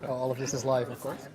Oh, all of this is live, of course.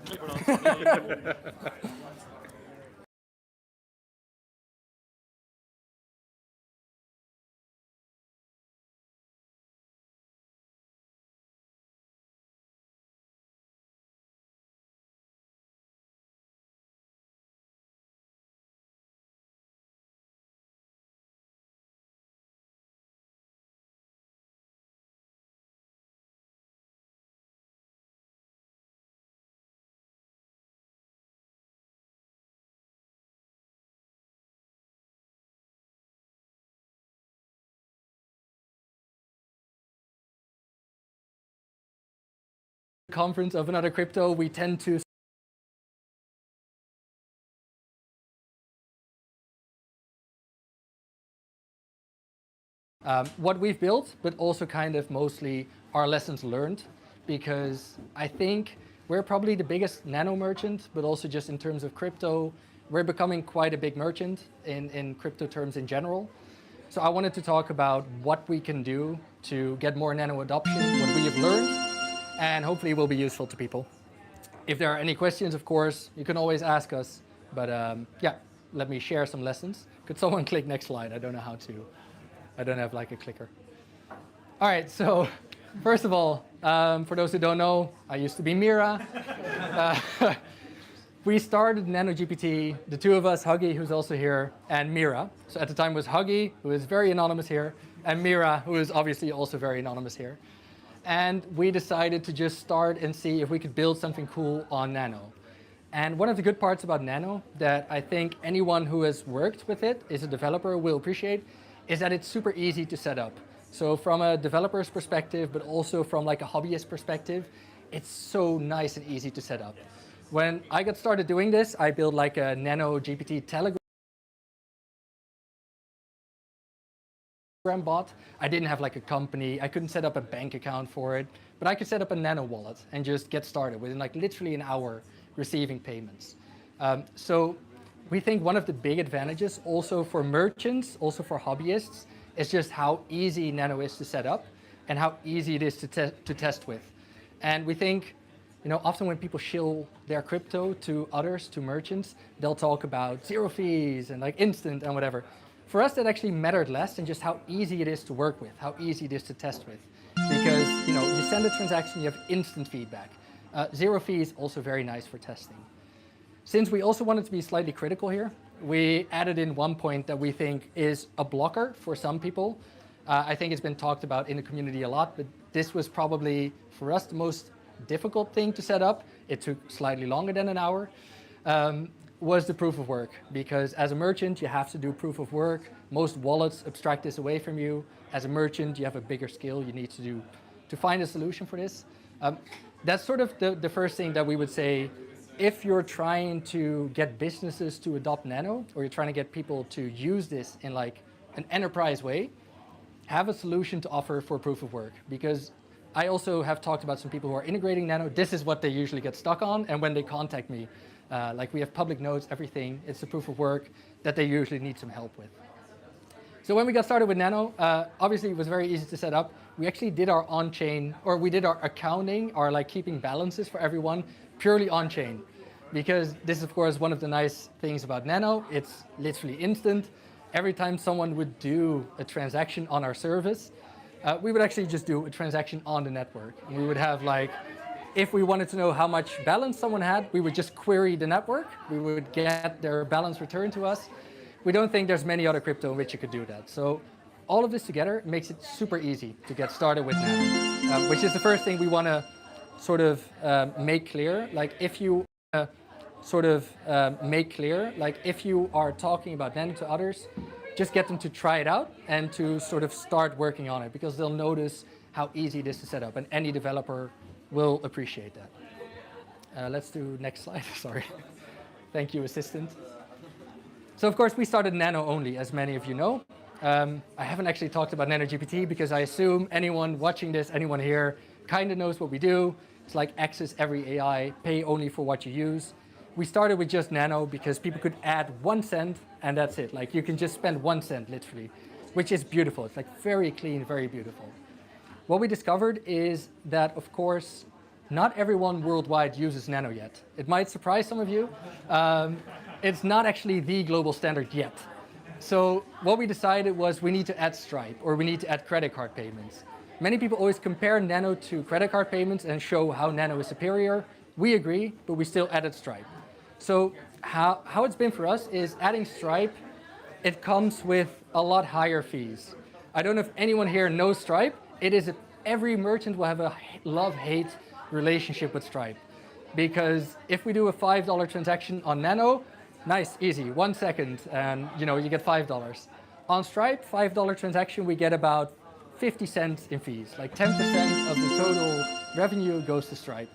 Conference of another crypto, we tend to what we've built, but also kind of mostly our lessons learned, because I think we're probably the biggest nano merchant, but also just in terms of crypto, we're becoming quite a big merchant in crypto terms in general. So I wanted to talk about what we can do to get more nano adoption, what we have learned, and hopefully it will be useful to people. If there are any questions, of course, you can always ask us, but yeah, let me share some lessons. Could someone click next slide? I don't know how to. I don't have like a clicker. All right, so first of all, for those who don't know, I used to be Mira. We started NanoGPT, the two of us, Huggy, who's also here, and Mira. So at the time was Huggy, who is very anonymous here, and Mira, who is obviously also very anonymous here. And we decided to just start and see if we could build something cool on Nano. And one of the good parts about Nano that I think anyone who has worked with it, is a developer, will appreciate, is that it's super easy to set up. So from a developer's perspective, but also from like a hobbyist perspective, it's so nice and easy to set up. When I got started doing this, I built like a Nano GPT Telegram bot. I didn't have like a company. I couldn't set up a bank account for it, but I could set up a Nano wallet and just get started within like literally an hour receiving payments. So we think one of the big advantages also for merchants, also for hobbyists, is just how easy Nano is to set up and how easy it is to test with. And we think, you know, often when people shill their crypto to others, to merchants, they'll talk about zero fees and like instant and whatever. For us, that actually mattered less than just how easy it is to work with, how easy it is to test with. Because, you know, you send a transaction, you have instant feedback. Zero fees, also very nice for testing. Since we also wanted to be slightly critical here, we added in one point that we think is a blocker for some people. I think it's been talked about in the community a lot, but this was probably, for us, the most difficult thing to set up. It took slightly longer than an hour, was the proof of work. Because as a merchant, you have to do proof of work. Most wallets abstract this away from you. As a merchant, you have a bigger skill you need to find a solution for this. That's sort of the first thing that we would say. If you're trying to get businesses to adopt Nano, or you're trying to get people to use this in like an enterprise way, have a solution to offer for proof of work. Because I also have talked about some people who are integrating Nano. This is what they usually get stuck on. And when they contact me, like we have public nodes, everything, it's the proof of work that they usually need some help with. So when we got started with Nano, obviously it was very easy to set up. We actually did our on-chain, or we did our accounting, our like keeping balances for everyone, purely on-chain. Because this is, of course, one of the nice things about Nano. It's literally instant. Every time someone would do a transaction on our service, we would actually just do a transaction on the network. And we would have like, if we wanted to know how much balance someone had, we would just query the network. We would get their balance returned to us. We don't think there's many other crypto in which you could do that. So all of this together makes it super easy to get started with Nano, which is the first thing we want to sort of make clear. Like if you if you are talking about Nano to others, just get them to try it out and to sort of start working on it, because they'll notice how easy it is to set up, and any developer will appreciate that. Let's do next slide, sorry. Thank you, assistant. So of course we started Nano only, as many of you know. I haven't actually talked about NanoGPT because I assume anyone watching this, anyone here, kind of knows what we do. It's like access every AI, pay only for what you use. We started with just Nano because people could add 1 cent and that's it. Like you can just spend 1 cent literally, which is beautiful. It's like very clean, very beautiful. What we discovered is that, of course, not everyone worldwide uses Nano yet. It might surprise some of you. It's not actually the global standard yet. So what we decided was we need to add Stripe, or we need to add credit card payments. Many people always compare Nano to credit card payments and show how Nano is superior. We agree, but we still added Stripe. So how it's been for us is adding Stripe, it comes with a lot higher fees. I don't know if anyone here knows Stripe. Every merchant will have a love-hate relationship with Stripe. Because if we do a $5 transaction on Nano, nice, easy, 1 second, and you get $5. On Stripe, $5 transaction, we get about 50 cents in fees. Like 10% of the total revenue goes to Stripe.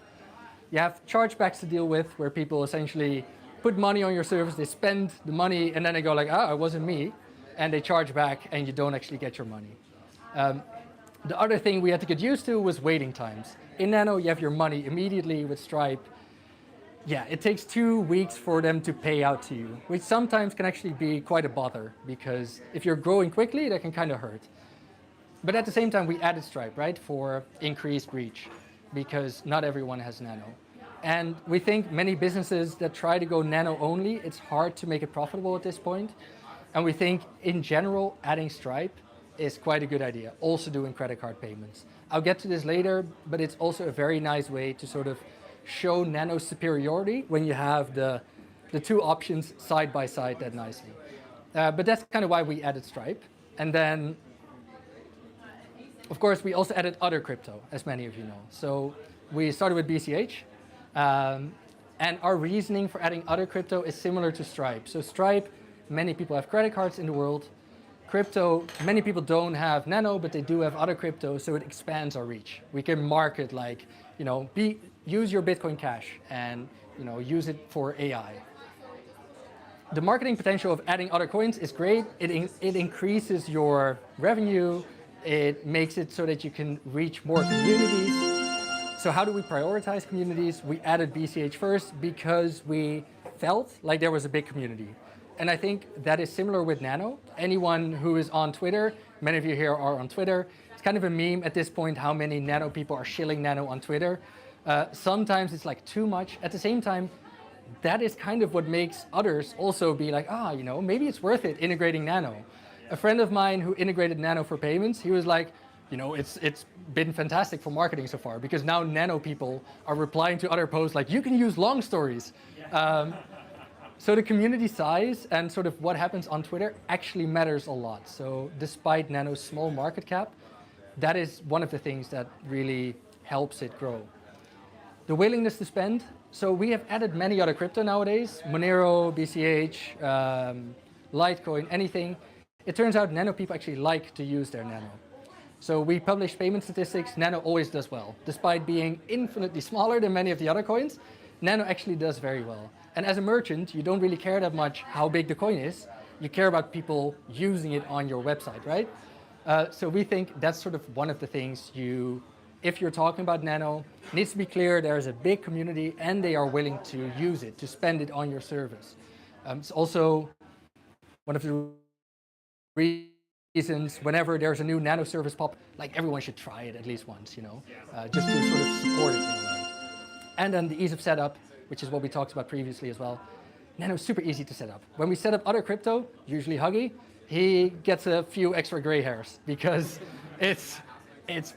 You have chargebacks to deal with, where people essentially put money on your service, they spend the money, and then they go like, it wasn't me, and they charge back, and you don't actually get your money. The other thing we had to get used to was waiting times. In Nano, you have your money immediately. With Stripe, it takes 2 weeks for them to pay out to you, which sometimes can actually be quite a bother, because if you're growing quickly, that can kind of hurt. But at the same time, we added Stripe, right, for increased reach, because not everyone has Nano. And we think many businesses that try to go Nano only, it's hard to make it profitable at this point. And we think, in general, adding Stripe is quite a good idea, also doing credit card payments. I'll get to this later, but it's also a very nice way to sort of show Nano's superiority when you have the two options side by side that nicely. But that's kind of why we added Stripe. And then, of course, we also added other crypto, as many of you know. So we started with BCH. And our reasoning for adding other crypto is similar to Stripe. So Stripe, many people have credit cards in the world. Crypto, many people don't have Nano, but they do have other crypto, so it expands our reach. We can market like, use your Bitcoin Cash and use it for AI. The marketing potential of adding other coins is great. It increases your revenue. It makes it so that you can reach more communities. So how do we prioritize communities? We added BCH first because we felt like there was a big community. And I think that is similar with Nano. Anyone who is on Twitter, many of you here are on Twitter, it's kind of a meme at this point how many Nano people are shilling Nano on Twitter. Sometimes it's like too much. At the same time, that is kind of what makes others also be like, maybe it's worth it integrating Nano. A friend of mine who integrated Nano for payments, he was like, it's been fantastic for marketing so far, because now Nano people are replying to other posts like, you can use long stories. So the community size and sort of what happens on Twitter actually matters a lot. So despite Nano's small market cap, that is one of the things that really helps it grow. The willingness to spend. So we have added many other crypto nowadays, Monero, BCH, Litecoin, anything. It turns out Nano people actually like to use their Nano. So we publish payment statistics. Nano always does well. Despite being infinitely smaller than many of the other coins, Nano actually does very well. And as a merchant, you don't really care that much how big the coin is. You care about people using it on your website, right? So we think that's sort of one of the things if you're talking about Nano, it needs to be clear there's a big community and they are willing to use it, to spend it on your service. It's also one of the reasons whenever there's a new Nano service pop, like everyone should try it at least once, just to sort of support it in a way. And then the ease of setup, which is what we talked about previously as well. Nano is super easy to set up. When we set up other crypto, usually Huggy, he gets a few extra gray hairs because it's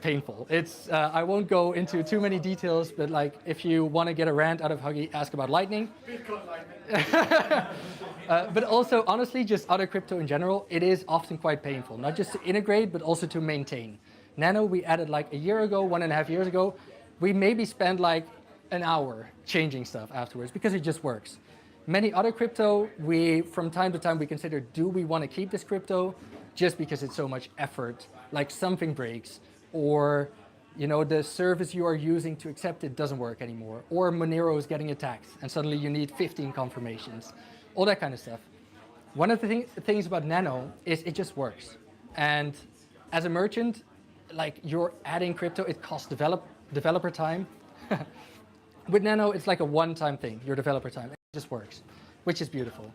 painful. I won't go into too many details, but like if you want to get a rant out of Huggy, ask about Lightning. Bitcoin Lightning. But also, honestly, just other crypto in general, it is often quite painful, not just to integrate, but also to maintain. Nano, we added like a year ago, 1.5 years ago. We maybe spent like an hour changing stuff afterwards because it just works. Many other crypto, from time to time, we consider, do we want to keep this crypto just because it's so much effort, like something breaks, or the service you are using to accept it doesn't work anymore, or Monero is getting attacked and suddenly you need 15 confirmations, all that kind of stuff. One of the things about Nano is it just works. And as a merchant, like you're adding crypto, it costs developer time. With Nano, it's like a one-time thing, your developer time. It just works, which is beautiful.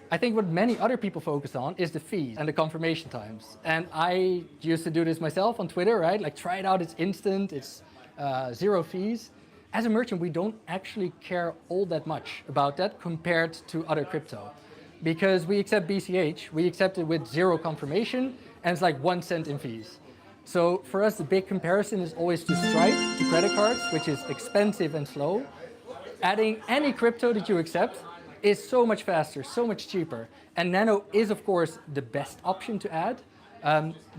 I think what many other people focus on is the fees and the confirmation times. And I used to do this myself on Twitter, right? Like try it out, it's instant, it's zero fees. As a merchant, we don't actually care all that much about that compared to other crypto. Because we accept BCH, we accept it with zero confirmation, and it's like 1 cent in fees. So for us, the big comparison is always to Stripe, to credit cards, which is expensive and slow. Adding any crypto that you accept is so much faster, so much cheaper. And Nano is, of course, the best option to add.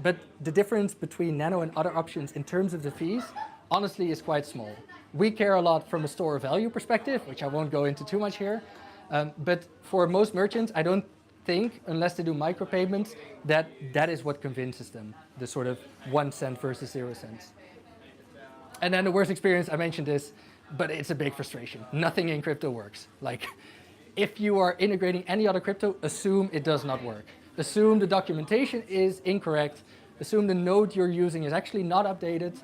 But the difference between Nano and other options in terms of the fees, honestly, is quite small. We care a lot from a store value perspective, which I won't go into too much here. But for most merchants, I don't think, unless they do micropayments, that that is what convinces them, the sort of 1 cent versus 0 cents. And then the worst experience, I mentioned this, but it's a big frustration. Nothing in crypto works. Like, if you are integrating any other crypto, assume it does not work. Assume the documentation is incorrect. Assume the node you're using is actually not updated.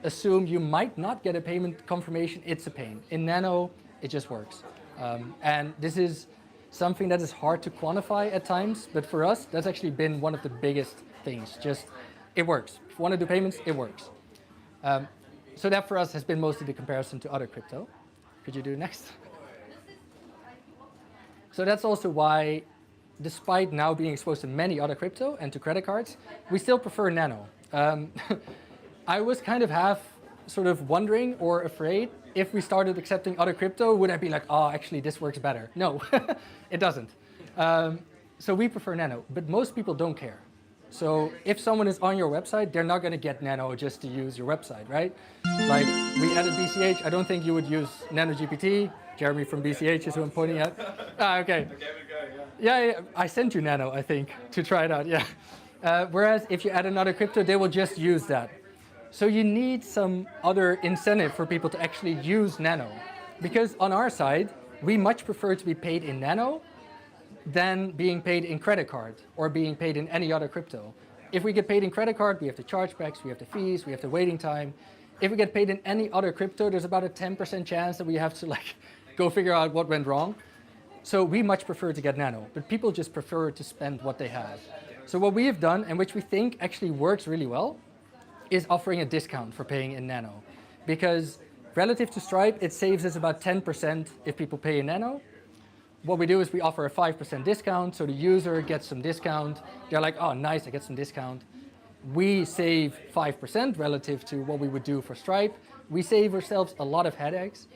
Assume you might not get a payment confirmation. It's a pain. In Nano, it just works. And this is something that is hard to quantify at times, but for us, that's actually been one of the biggest things. Just, it works. If you want to do payments, it works. So that for us has been mostly the comparison to other crypto. Could you do next? So that's also why, despite now being exposed to many other crypto and to credit cards, we still prefer Nano. I was kind of half sort of wondering or afraid if we started accepting other crypto, would I be like, oh, actually this works better? No, it doesn't. So we prefer Nano, but most people don't care. So if someone is on your website, they're not going to get Nano just to use your website, right? Like, we added BCH. I don't think you would use Nano GPT. Jeremy from BCH is who I'm pointing at. Okay. Yeah, I sent you Nano, I think, to try it out, yeah. Whereas if you add another crypto, they will just use that. So you need some other incentive for people to actually use Nano. Because on our side, we much prefer to be paid in Nano than being paid in credit card or being paid in any other crypto. If we get paid in credit card, we have the chargebacks, we have the fees, we have the waiting time. If we get paid in any other crypto, there's about a 10% chance that we have to like go figure out what went wrong. So we much prefer to get Nano, but people just prefer to spend what they have. So what we have done, and which we think actually works really well, is offering a discount for paying in Nano. Because relative to Stripe, it saves us about 10% if people pay in Nano. What we do is we offer a 5% discount, so the user gets some discount. They're like, oh, nice, I get some discount. We save 5% relative to what we would do for Stripe. We save ourselves a lot of headaches.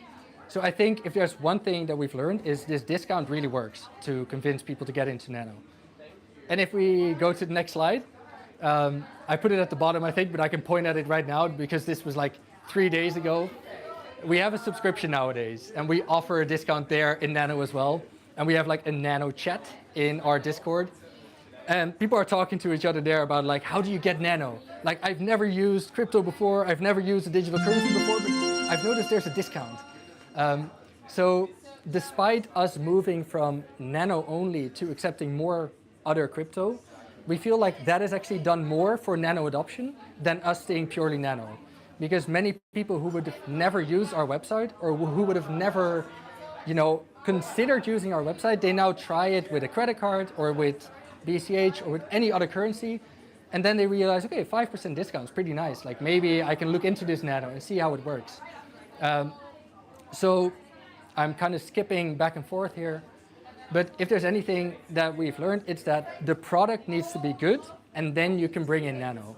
So I think if there's one thing that we've learned is this discount really works to convince people to get into Nano. And if we go to the next slide, I put it at the bottom, I think, but I can point at it right now because this was like 3 days ago. We have a subscription nowadays, and we offer a discount there in Nano as well. And we have like a Nano chat in our Discord. And people are talking to each other there about like, how do you get Nano? Like, I've never used crypto before, I've never used a digital currency before, but I've noticed there's a discount. So despite us moving from Nano only to accepting more other crypto, we feel like that has actually done more for Nano adoption than us staying purely Nano. Because many people who would have never used our website or who would have never, considered using our website, they now try it with a credit card or with BCH or with any other currency. And then they realize, okay, 5% discount is pretty nice. Like, maybe I can look into this Nano and see how it works. So I'm kind of skipping back and forth here. But if there's anything that we've learned, it's that the product needs to be good, and then you can bring in Nano.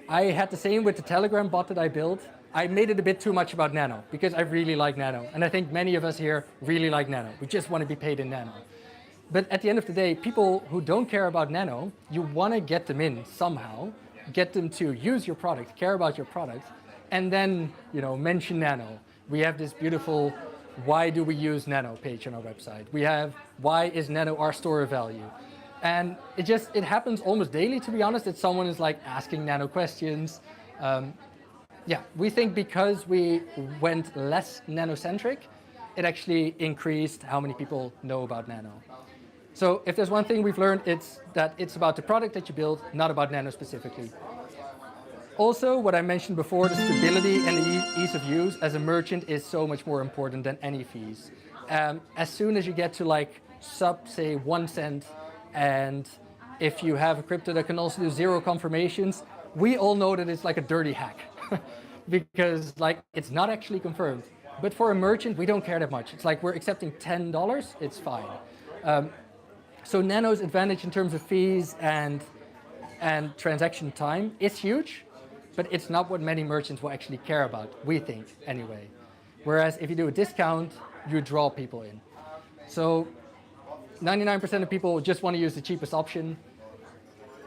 I had the same with the Telegram bot that I built. I made it a bit too much about Nano because I really like Nano. And I think many of us here really like Nano. We just want to be paid in Nano. But at the end of the day, people who don't care about Nano, you want to get them in somehow, get them to use your product, care about your product, and then, mention Nano. We have this beautiful why do we use Nano page on our website. We have why is Nano our store of value. And it happens almost daily, to be honest, that someone is like asking Nano questions. We think because we went less Nano-centric, it actually increased how many people know about Nano. So if there's one thing we've learned, it's that it's about the product that you build, not about Nano specifically. Also, what I mentioned before, the stability and the ease of use as a merchant is so much more important than any fees. As soon as you get to like say 1 cent, and if you have a crypto that can also do 0 confirmations, we all know that it's like a dirty hack. because like it's not actually confirmed. But for a merchant, we don't care that much. It's like we're accepting $10, it's fine. So Nano's advantage in terms of fees and transaction time is huge, but it's not what many merchants will actually care about, we think, anyway. Whereas if you do a discount, you draw people in. So 99% of people just want to use the cheapest option.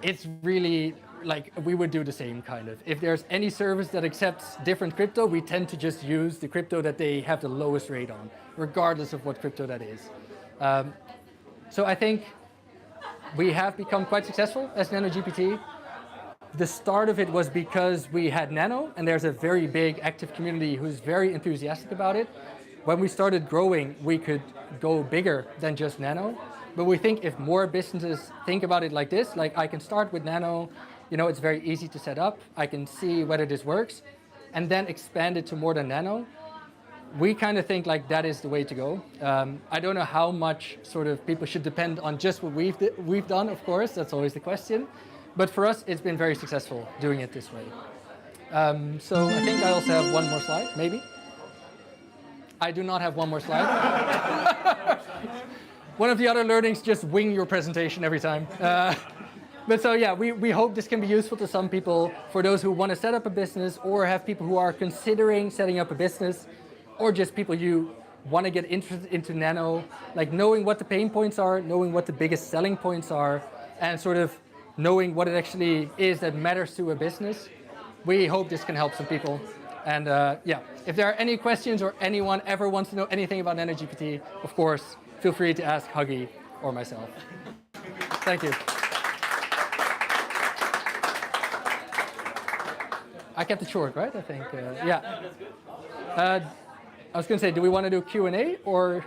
It's really like we would do the same kind of. If there's any service that accepts different crypto, we tend to just use the crypto that they have the lowest rate on, regardless of what crypto that is. So I think we have become quite successful as Nano GPT. The start of it was because we had Nano, and there's a very big active community who's very enthusiastic about it. When we started growing, we could go bigger than just Nano. But we think if more businesses think about it like this, like I can start with Nano, you know, it's very easy to set up. I can see whether this works, and then expand it to more than Nano. We kind of think like that is the way to go. I don't know how much sort of people should depend on just what we've done, of course, that's always the question. But for us, it's been very successful doing it this way. So I think I also have one more slide, maybe. I do not have one more slide. One of the other learnings, just wing your presentation every time. But so yeah, we hope this can be useful to some people, for those who want to set up a business or have people who are considering setting up a business, or just people you want to get interested into Nano, like knowing what the pain points are, knowing what the biggest selling points are, and sort of knowing what it actually is that matters to a business. We hope this can help some people. And yeah, if there are any questions or anyone ever wants to know anything about Nano GPT, of course, feel free to ask Huggy or myself. Thank you. I kept it short, right? I think, yeah. I was going to say, do we want to do Q&A or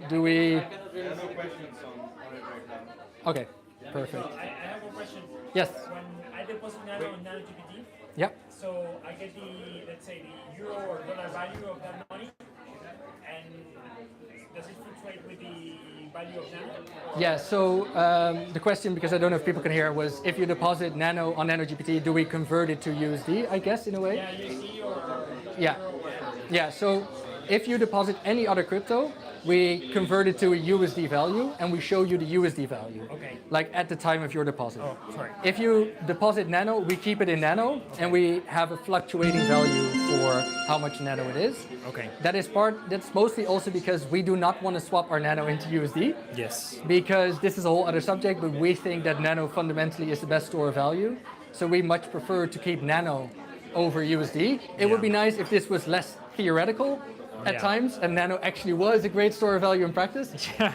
do we? No questions on it right now. Okay, perfect. So I have a question. Yes. When I deposit Nano on Nano GPT, Yep. so I get the, let's say, the euro or dollar value of that money, and does it fluctuate with the value of Nano? Yeah, so the question, because I don't know if people can hear, was if you deposit Nano on Nano GPT, do we convert it to USD, I guess, in a way? Yeah, USD or Yeah. euro. Yeah, so if you deposit any other crypto, we convert it to a USD value and we show you the USD value. Okay. Like at the time of your deposit. Oh, sorry. If you deposit Nano, we keep it in Nano and we have a fluctuating value for how much Nano it is. Okay. That's mostly also because we do not want to swap our Nano into USD. Yes. Because this is a whole other subject, but we think that Nano fundamentally is the best store of value. So we much prefer to keep Nano over USD. It would be nice if this was less theoretical at times, and Nano actually was a great store of value in practice.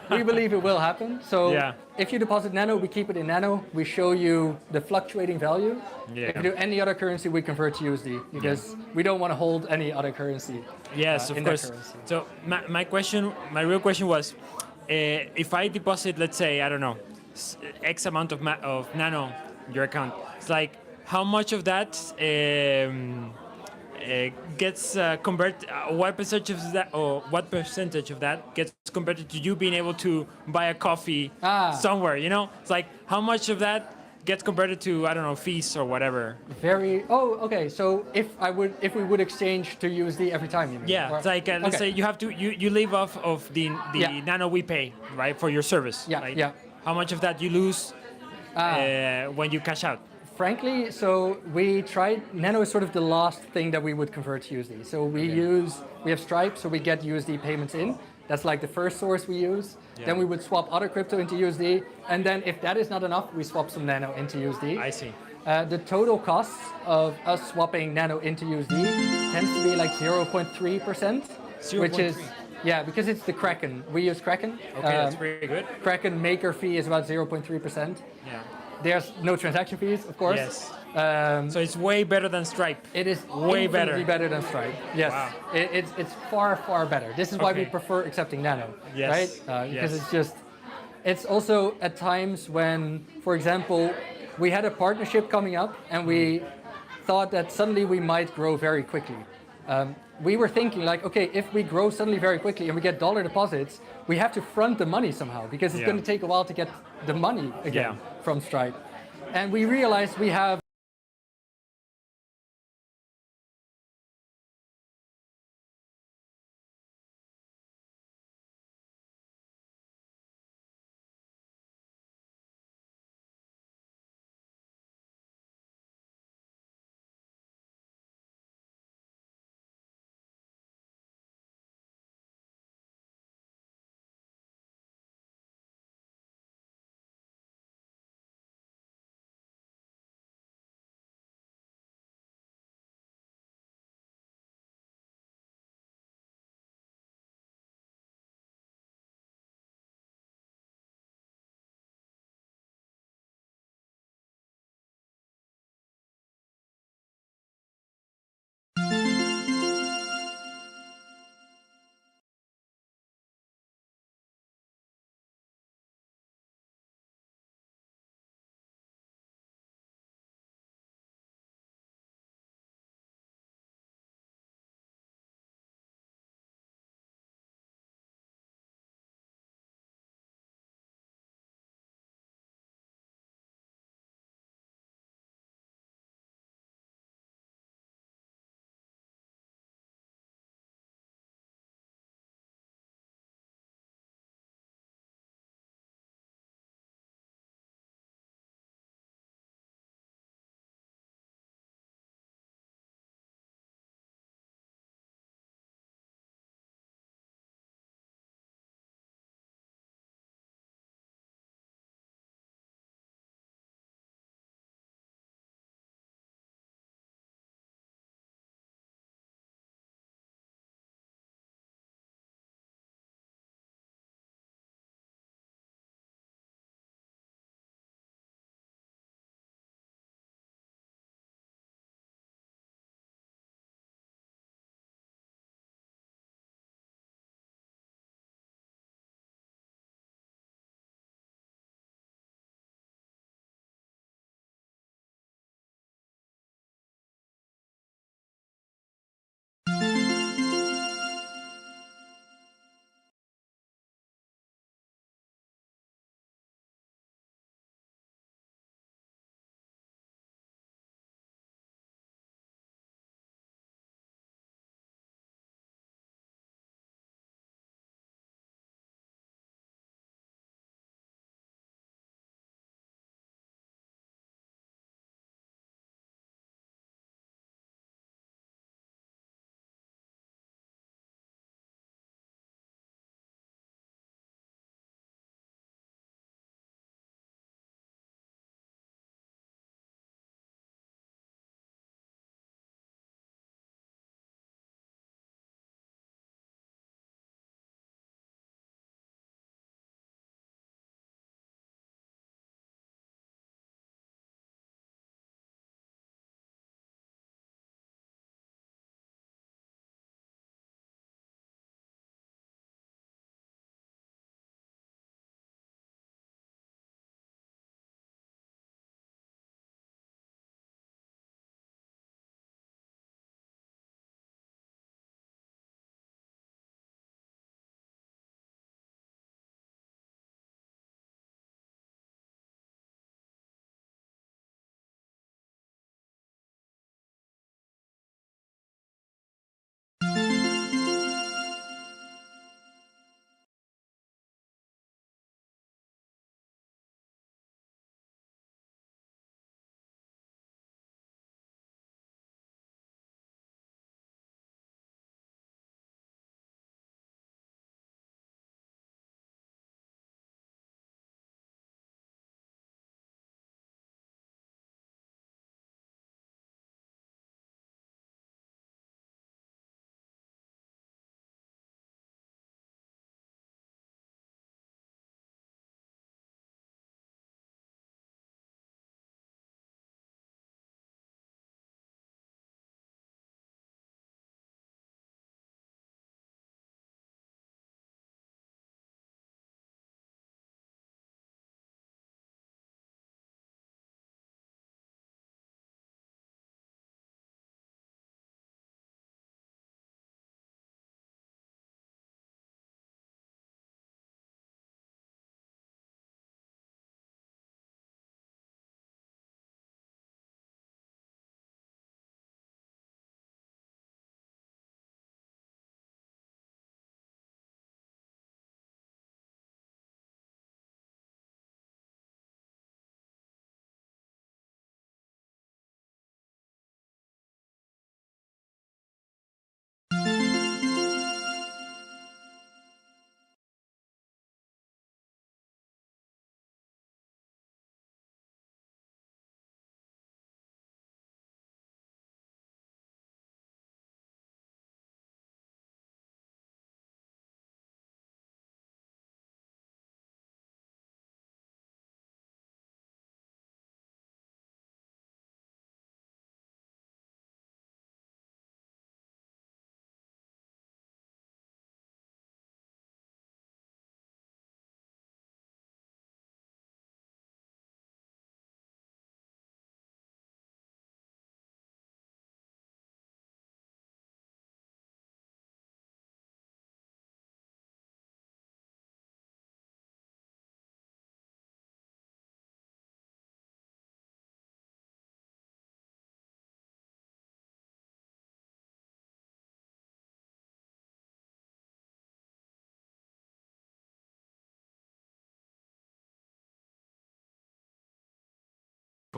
We believe it will happen. So if you deposit Nano, we keep it in Nano. We show you the fluctuating value. If you do any other currency, we convert to USD because we don't want to hold any other currency. Yes, of course. So my real question was, if I deposit, let's say, I don't know, X amount of Nano in your account, it's like how much of that gets converted? What percentage of that, or what percentage of that gets converted to you being able to buy a coffee somewhere? You know, it's like how much of that gets converted to, I don't know, fees or whatever. Okay. So if we would exchange to USD every time, you mean? Yeah, it's like let's say you have to you live off of the Nano we pay, right, for your service. Yeah, right? yeah. How much of that you lose when you cash out? Frankly, so we tried, Nano is sort of the last thing that we would convert to USD. So we have Stripe, so we get USD payments in. That's like the first source we use. Yeah. Then we would swap other crypto into USD. And then if that is not enough, we swap some Nano into USD. I see. The total costs of us swapping Nano into USD tends to be like 0.3%, which is, yeah, because it's the Kraken. We use Kraken. Okay, that's pretty good. Kraken maker fee is about 0.3%. Yeah. There's no transaction fees, of course. Yes. So it's way better than Stripe. It is way better than Stripe. Yes. Wow. It's far better. This is why we prefer accepting Nano, yes. right? Because it's also at times when, for example, we had a partnership coming up and we thought that suddenly we might grow very quickly. We were thinking like, okay, if we grow suddenly very quickly and we get dollar deposits, we have to front the money somehow because it's going to take a while to get the money again from Stripe. And we realized we have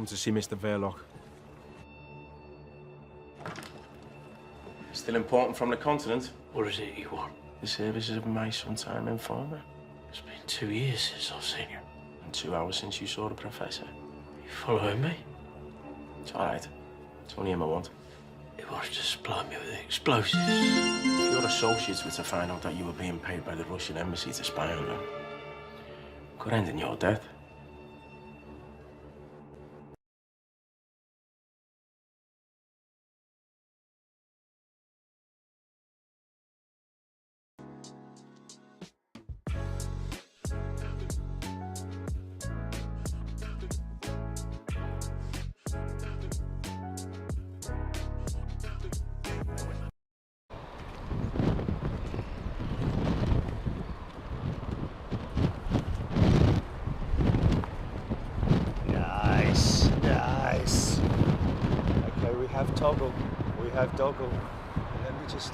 Come to see Mr. Verloc. Still important from the continent? What is it you want? The services of my sometime informer. It's been 2 years since I've seen you. And 2 hours since you saw the professor. You following me? It's all right. It's only him I want. He wants to supply me with explosives. If your associates were to find out that you were being paid by the Russian embassy to spy on them, could end in your death. Nice. Okay, we have toggle. We have toggle. Let me just.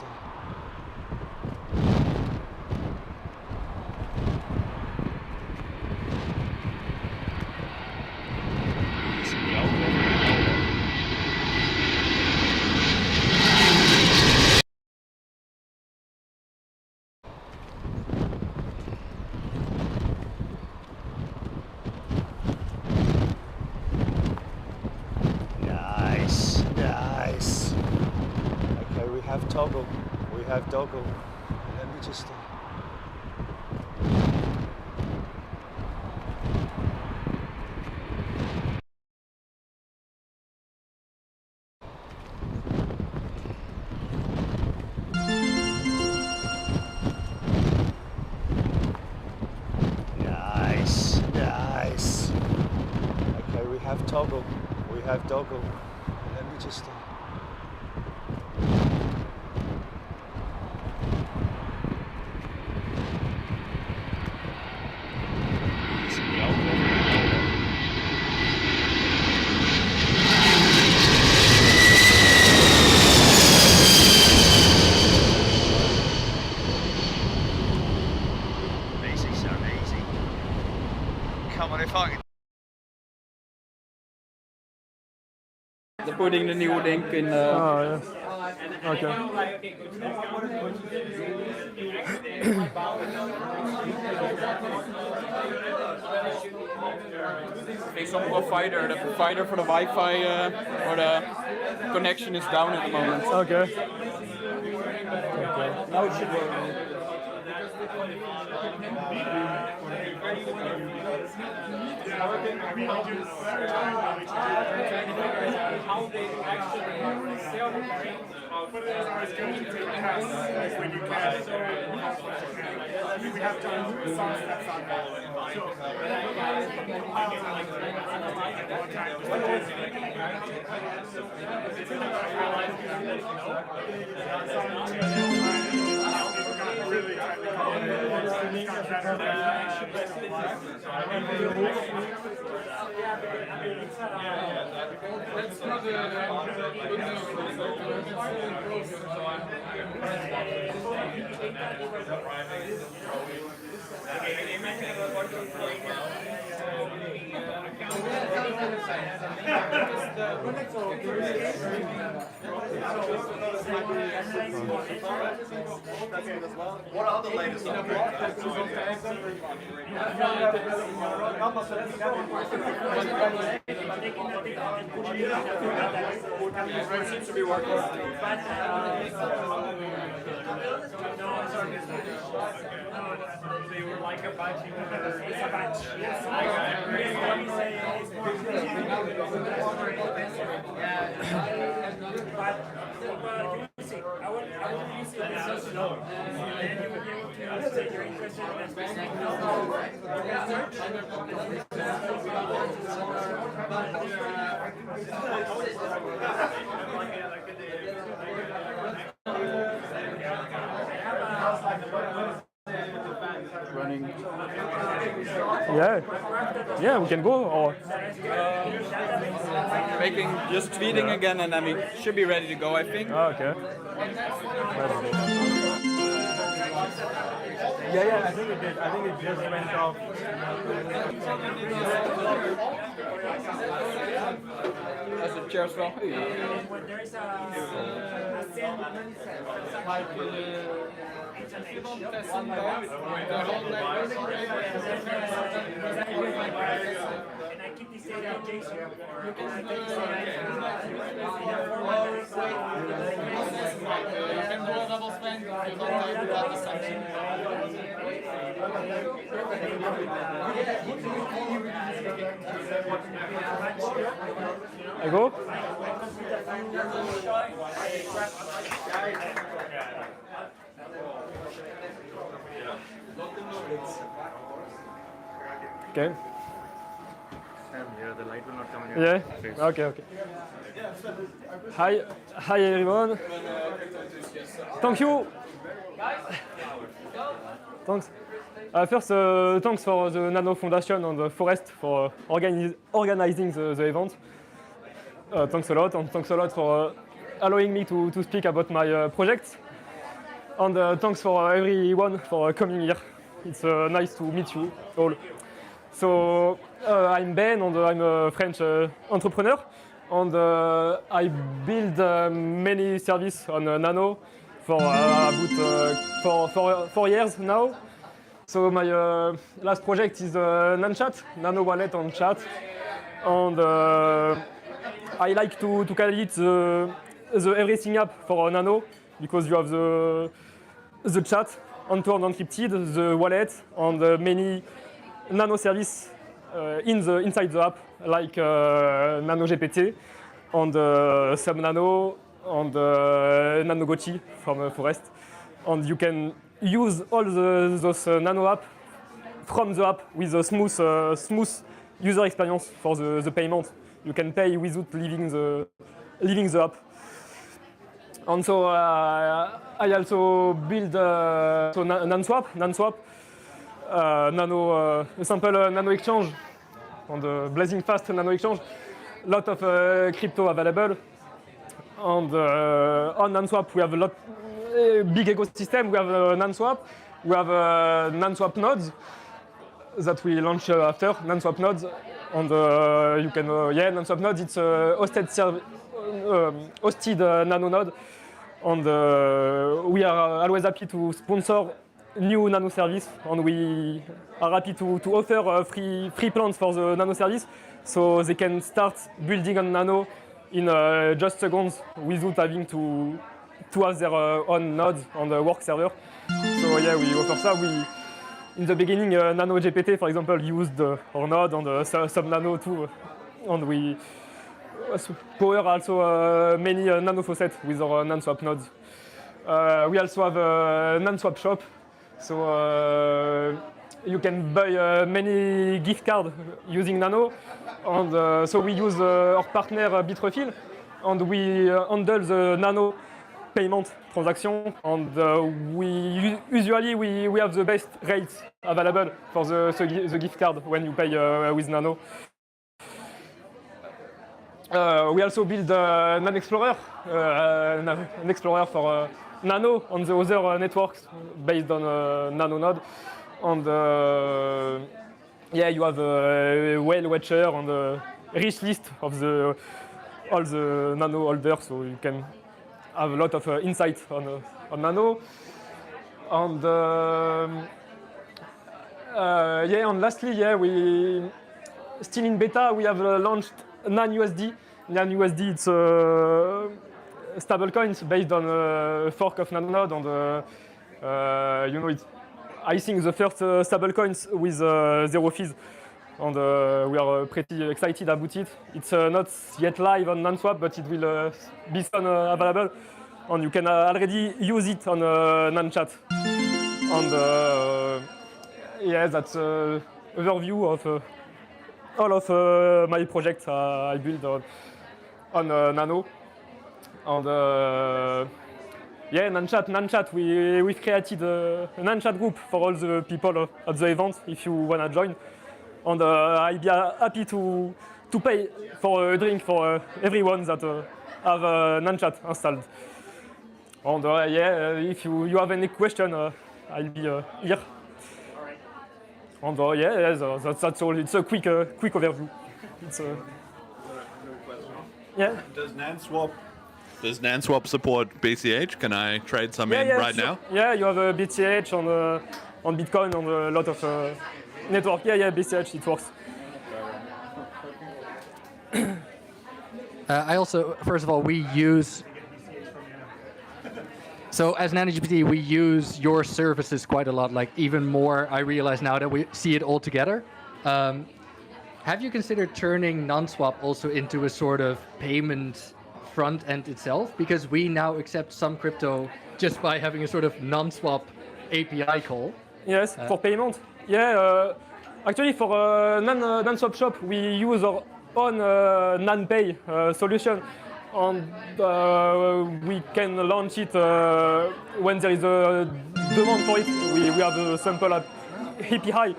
Nice. Okay, we have toggle. We have toggle. Let me just. Nice. Okay, we have toggle. We have toggle. Let me just. Easy, son, easy. Come on, if I can. De pudding, de nieuwe ding in. Oh, ja. Oké. Hey, some provider, the provider for the Wi-Fi or the connection is down at the moment. Oké. Now it should work. How they actually sell the brain. But it is always good to take tests when you can. We have done some steps on that. Really Let's do What are the latest updates? seems to be working. They were like a batch. It's a batch. Yes. I would use it as a no. And you would be able to say you're interested in a specific Running. Yeah, we can go or. Making, just tweeting again, and then we should be ready to go, I think. Okay. Yeah, I think it did. I think it just went off. As a chair as well. There is and I keep this data in JSON. I go? Okay. The light will not come in Yeah? Okay. Hi everyone. Thank you. Thanks. First, thanks for the Nano Foundation and the Forest for organizing the event. Thanks a lot, and thanks a lot for allowing me to speak about my project. And thanks for everyone for coming here. It's nice to meet you all. So I'm Ben, and I'm a French entrepreneur, and I build many services on Nano for about 4 years now. So my last project is NanChat, Nano Wallet on Chat, and I like to call it the everything app for Nano, because you have the chat, unturned, encrypted, the wallet, and many Nano service inside the app, like Nano GPT, and Subnano, and Nano Gochi from Forest. And you can use all those Nano app from the app with a smooth user experience for the payment. You can pay without leaving the app. And so I also build nonstop, a simple Nano exchange, and blazing fast Nano exchange. Lot of crypto available. And on NanSwap we have a big ecosystem. We have NanSwap, we have NanSwap nodes that we launch after NanSwap nodes, and you can NanSwap nodes. It's a hosted Nano node, and we are always happy to sponsor new Nano service, and we are happy to offer free plans for the Nano service, so they can start building on Nano in just seconds without having to have their own nodes on the work server. So yeah, we offer that. In the beginning, Nano GPT, for example, used our node, and Subnano too, and we power also many Nano faucets with our NanSwap nodes. We also have a NanSwap shop, so you can buy many gift cards using Nano, and so we use our partner Bitrefill, and we handle the Nano payment transaction, and usually we have the best rates available for the gift card when you pay with Nano. We also build an Explorer for Nano on the other networks based on Nano node, and you have a whale watcher and a rich list of all the Nano holders, so you can have a lot of insight on Nano. And and lastly, we still in beta. We have launched NanUSD. NanUSD, it's stable coins based on a fork of Nanonode, and it's, I think, the first stable coins with zero fees, and we are pretty excited about it. It's not yet live on NanSwap, but it will be soon available, and you can already use it on NanChat. And that's an overview of all of my projects I built on Nano. And NanChat, we've created a NanChat group for all the people at the event if you wanna join. And I'd be happy to pay for a drink for everyone that have NanChat installed. And if you have any question, I'll be here. And yeah, that's all. It's a quick overview. It's yeah. Does NanSwap support BCH? Can I trade some in right now? Yeah, you have BCH on Bitcoin on a lot of network. Yeah, BCH, it works. I also, first of all, we use. So as NanoGPT, we use your services quite a lot. Like even more, I realize now that we see it all together. Have you considered turning nonSwap also into a sort of payment front end itself? Because we now accept some crypto just by having a sort of nonSwap API call. Yes, for payment. Yeah, actually for nonSwap shop, we use our own NanPay solution. And we can launch it when there is a demand for it. We have a sample API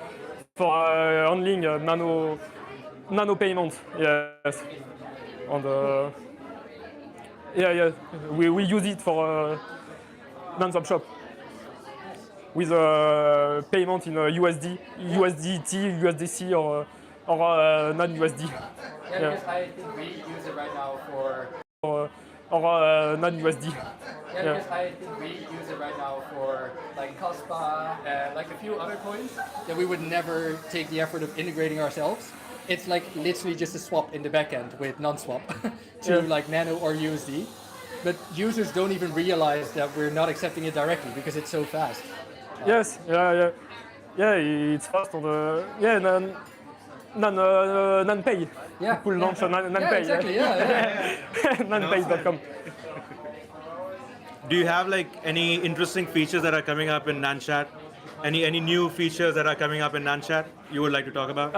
for handling nano payment. Yes, and we use it for nonstop shop with payment in USD, USDT, USDC, or non-USD. Yeah, because I think we use it right now for. Non-USD. Yeah, because I think we use it right now for like Kaspa, like a few other coins that we would never take the effort of integrating ourselves. It's like literally just a swap in the backend with nonSwap to like Nano or USD. But users don't even realize that we're not accepting it directly because it's so fast. Yes, yeah, it's fast on the NanPay. Yeah. Could launch on NanPay. Yeah, exactly. Yeah. NanPay.com. Do you have like any interesting features that are coming up in NanChat? Any new features that are coming up in NanChat you would like to talk about?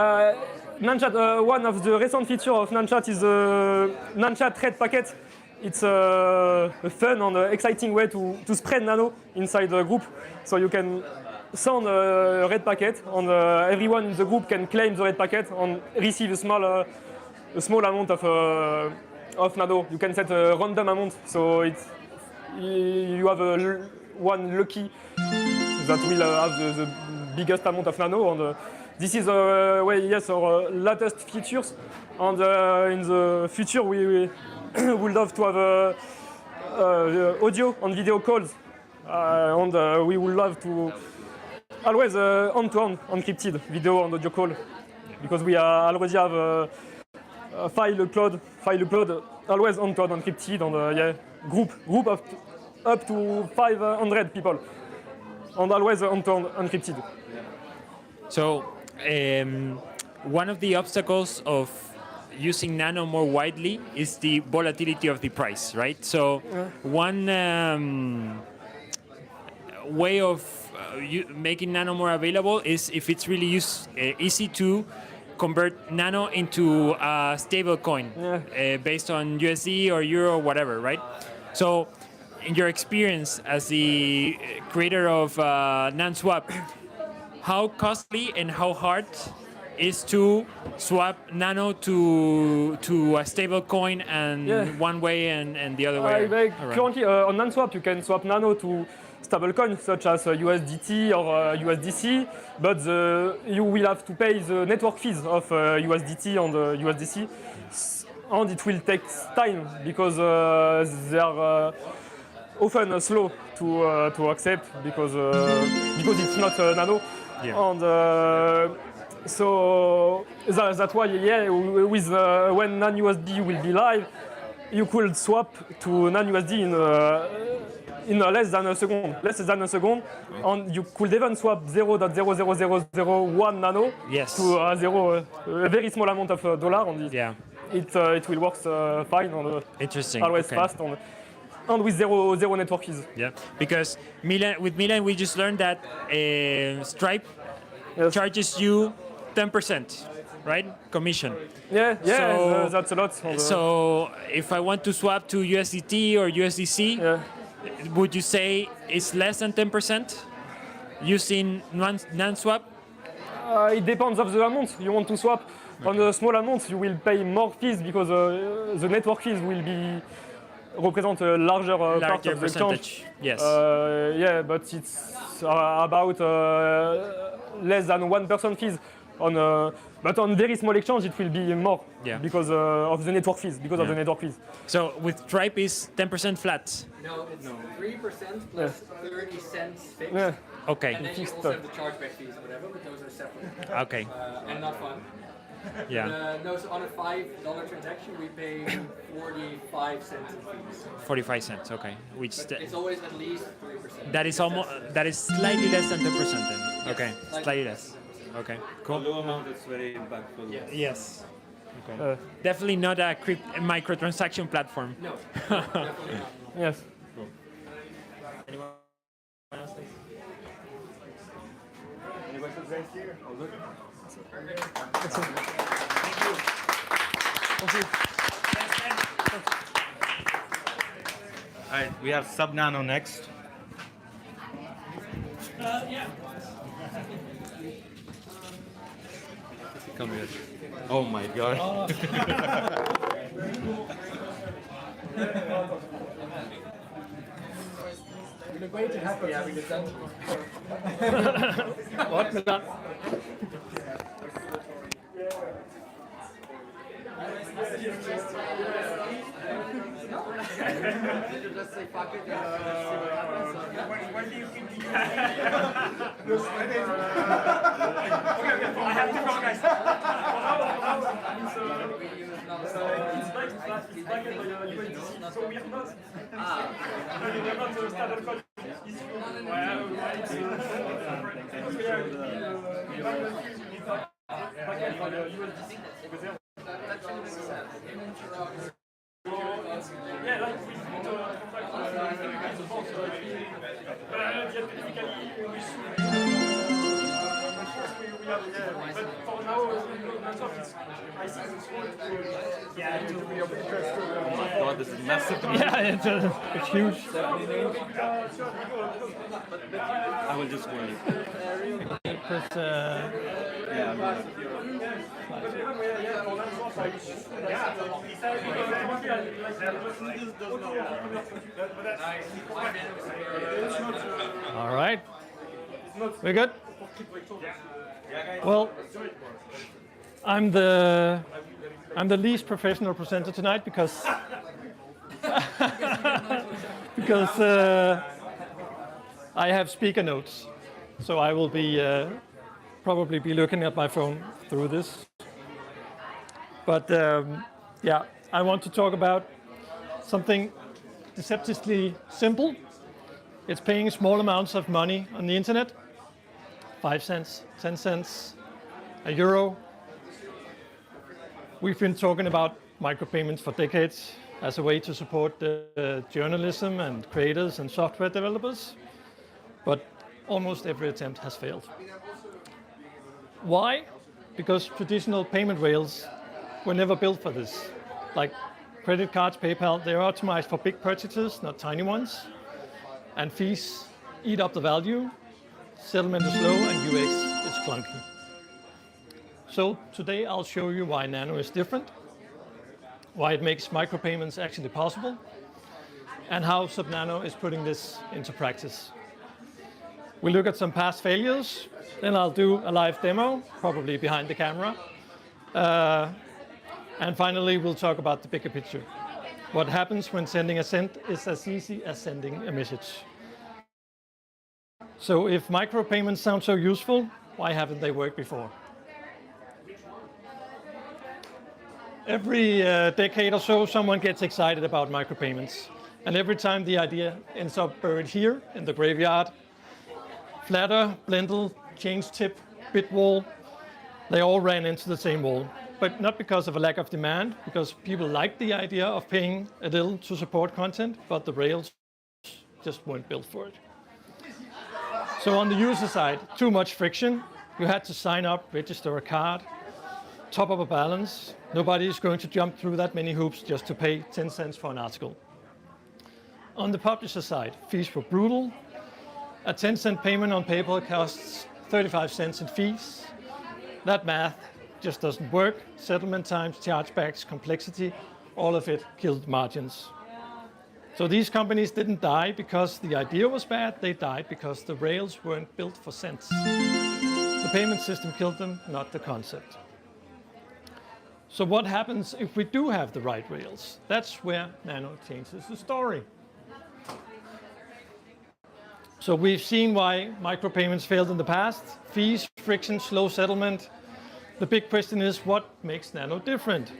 NanChat, one of the recent features of NanChat is NanChat Red Packet. It's a fun and exciting way to spread Nano inside the group. So you can send a red packet, and everyone in the group can claim the red packet and receive a small amount of Nano. You can set a random amount, so you have one lucky that will have the biggest amount of Nano. And this is our latest features. And in the future, we would love to have audio and video calls, and we would love to always end-to-end encrypted video and audio call, because we already have a file upload, always end-to-end encrypted, and group of up to 500 people, and always end-to-end encrypted. So one of the obstacles of using Nano more widely is the volatility of the price, right? So one way of making Nano more available is if it's really easy to convert Nano into a stable coin based on USD or Euro or whatever, right? So in your experience as the creator of NanSwap, how costly and how hard is to swap Nano to a stable coin and one way and the other way? Currently on NanSwap you can swap Nano to stablecoins such as USDT or USDC, but you will have to pay the network fees of USDT and USDC, and it will take time because they are often slow to accept because it's not Nano. And so that's why, with when NanUSD will be live, you could swap to NanUSD in less than a second, and you could even swap 0.00001 Nano to a very small amount of dollar, and it will work fine and interesting. Always fast and with zero network fees. Yeah, because with Milan we just learned that Stripe charges you 10%, right? Commission. So, that's a lot. So if I want to swap to USDT or USDC, would you say it's less than 10% using NanSwap? It depends of the amount you want to swap. On a small amount, you will pay more fees because the network fees will be represent a larger part Larger of the exchange. percentage. Yes. Yeah, but it's about less than 1% fees. But on very small exchange, it will be more because of the network fees. Of the network fees. So with Stripe is 10% flat. No, it's 3% plus 30 cents fixed. Yeah. Okay. And then you also have the chargeback fees or whatever, but those are separate. Okay. And not fun. Yeah. No, so on a $5 transaction, we pay 45 cents in fees. 45 cents. Okay. Which It's always at least 3%. that is almost slightly less than 10% then. Okay. Slightly less. Okay. Cool. Low amount is very impactful. Yes. Okay. Definitely not a microtransaction platform. No, definitely not. Yes. Cool. Anyone else? Any questions guys here? All good? All right, we have Sub Nano next. Come here. Oh my god. We're way too happy having this done. What, Milan? Just say fuck it and see what happens. When do you think Okay, I have to go, guys. It's back at the USDC, so we are not. We are not standard code. Yeah, like we need to but for now, I see God, this is massive. Yeah, it's huge. I will just wait. All right. We're good? Well, I'm the least professional presenter tonight because I have speaker notes, so I will be probably be looking at my phone through this. But yeah, I want to talk about something deceptively simple. It's paying small amounts of money on the internet, 5 cents, 10 cents, €1. We've been talking about micropayments for decades as a way to support the journalism and creators and software developers, but almost every attempt has failed. Why? Because traditional payment rails were never built for this. Like credit cards, PayPal, they're optimized for big purchases, not tiny ones. And fees eat up the value, settlement is low, and UX is clunky. So today I'll show you why Nano is different, why it makes micropayments actually possible, and how Subnano is putting this into practice. We'll look at some past failures, then I'll do a live demo, probably behind the camera. And finally, we'll talk about the bigger picture. What happens when sending a cent is as easy as sending a message. So if micropayments sound so useful, why haven't they worked before? Every decade or so, someone gets excited about micropayments. And every time the idea ends up buried here in the graveyard, Flatter, Blendle, ChangeTip, Bitwall, they all ran into the same wall. But not because of a lack of demand, because people liked the idea of paying a little to support content, but the rails just weren't built for it. So on the user side, too much friction. You had to sign up, register a card, top up a balance. Nobody is going to jump through that many hoops just to pay 10 cents for an article. On the publisher side, fees were brutal. A 10-cent payment on PayPal costs 35 cents in fees. That math just doesn't work. Settlement times, chargebacks, complexity, all of it killed margins. So these companies didn't die because the idea was bad, they died because the rails weren't built for cents. The payment system killed them, not the concept. So what happens if we do have the right rails? That's where Nano changes the story. So we've seen why micropayments failed in the past: fees, friction, slow settlement. The big question is, what makes Nano different?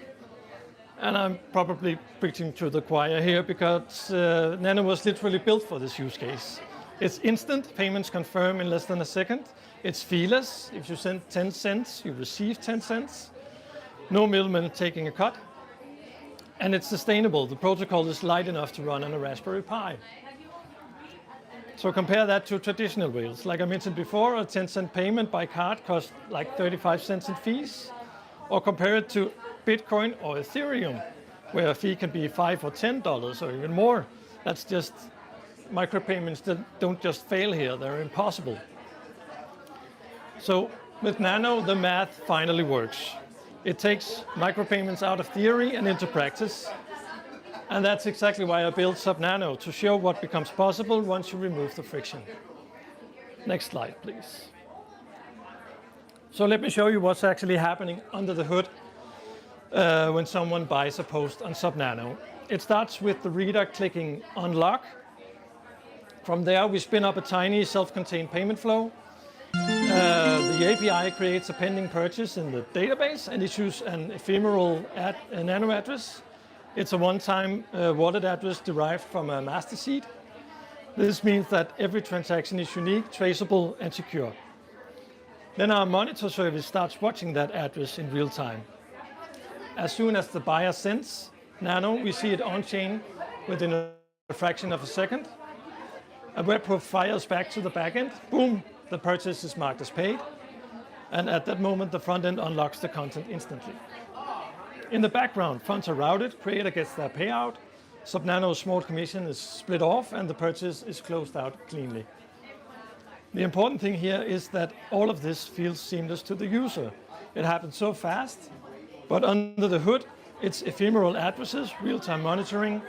And I'm probably preaching to the choir here because Nano was literally built for this use case. It's instant, payments confirm in less than a second. It's feeless. If you send 10 cents, you receive 10 cents. No middleman taking a cut. And it's sustainable. The protocol is light enough to run on a Raspberry Pi. So compare that to traditional rails. Like I mentioned before, a 10-cent payment by card costs like 35 cents in fees. Or compare it to Bitcoin or Ethereum, where a fee can be $5 or $10 or even more. That's just, micropayments that don't just fail here, they're impossible. So with Nano, the math finally works. It takes micropayments out of theory and into practice. And that's exactly why I built SubNano, to show what becomes possible once you remove the friction. Next slide, please. So let me show you what's actually happening under the hood when someone buys a post on SubNano. It starts with the reader clicking unlock. From there, we spin up a tiny self-contained payment flow. The API creates a pending purchase in the database and issues an ephemeral Nano address. It's a one-time wallet address derived from a master seed. This means that every transaction is unique, traceable, and secure. Then our monitor service starts watching that address in real time. As soon as the buyer sends Nano, we see it on-chain within a fraction of a second. A webhook fires back to the backend. Boom, the purchase is marked as paid. And at that moment, the front end unlocks the content instantly. In the background, funds are routed, creator gets their payout, SubNano's small commission is split off, and the purchase is closed out cleanly. The important thing here is that all of this feels seamless to the user. It happens so fast, but under the hood, it's ephemeral addresses, real-time monitoring,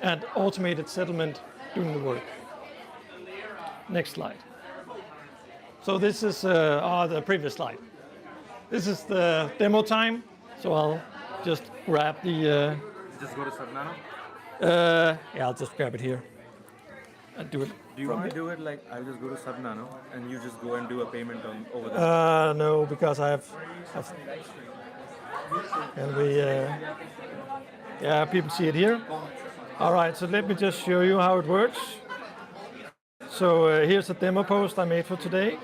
and automated settlement doing the work. Next slide. So this is the previous slide. This is the demo time, so I'll just grab the... Just go to SubNano? Yeah, I'll just grab it here and do it. Do you want to do it like I'll just go to SubNano and you just go and do a payment over there? No, because I have can we? Yeah, people see it here. All right, so let me just show you how it works. So here's a demo post I made for today.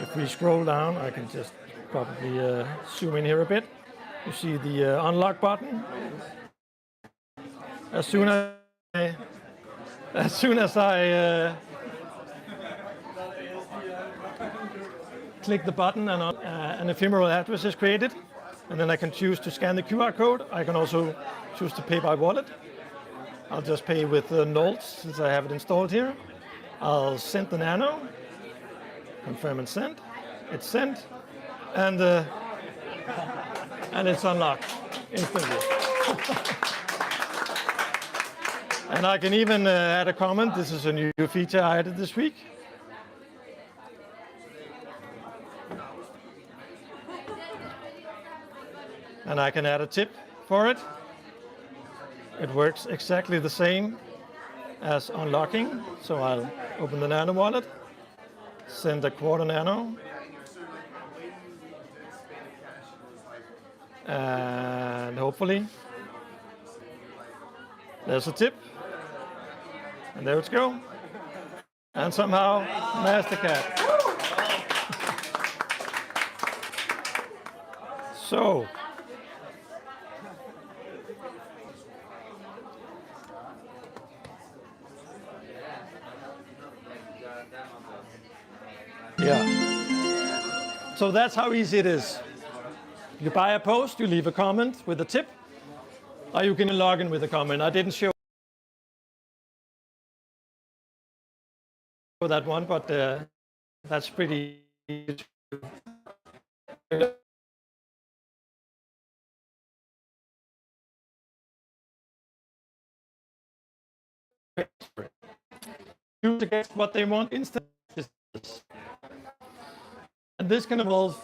If we scroll down, I can just probably zoom in here a bit. You see the unlock button. As soon as I click the button and an ephemeral address is created, and then I can choose to scan the QR code. I can also choose to pay by wallet. I'll just pay with Nolt since I have it installed here. I'll send the Nano, confirm and send. It's sent, and it's unlocked instantly. And I can even add a comment. This is a new feature I added this week. And I can add a tip for it. It works exactly the same as unlocking. So I'll open the Nano wallet, send a quarter Nano, and hopefully there's a tip. And there it goes. And somehow, MasterCard. So, yeah. So that's how easy it is. You buy a post, you leave a comment with a tip, or you can log in with a comment. I didn't show that one, but that's pretty choose to get what they want instantly. And this can involve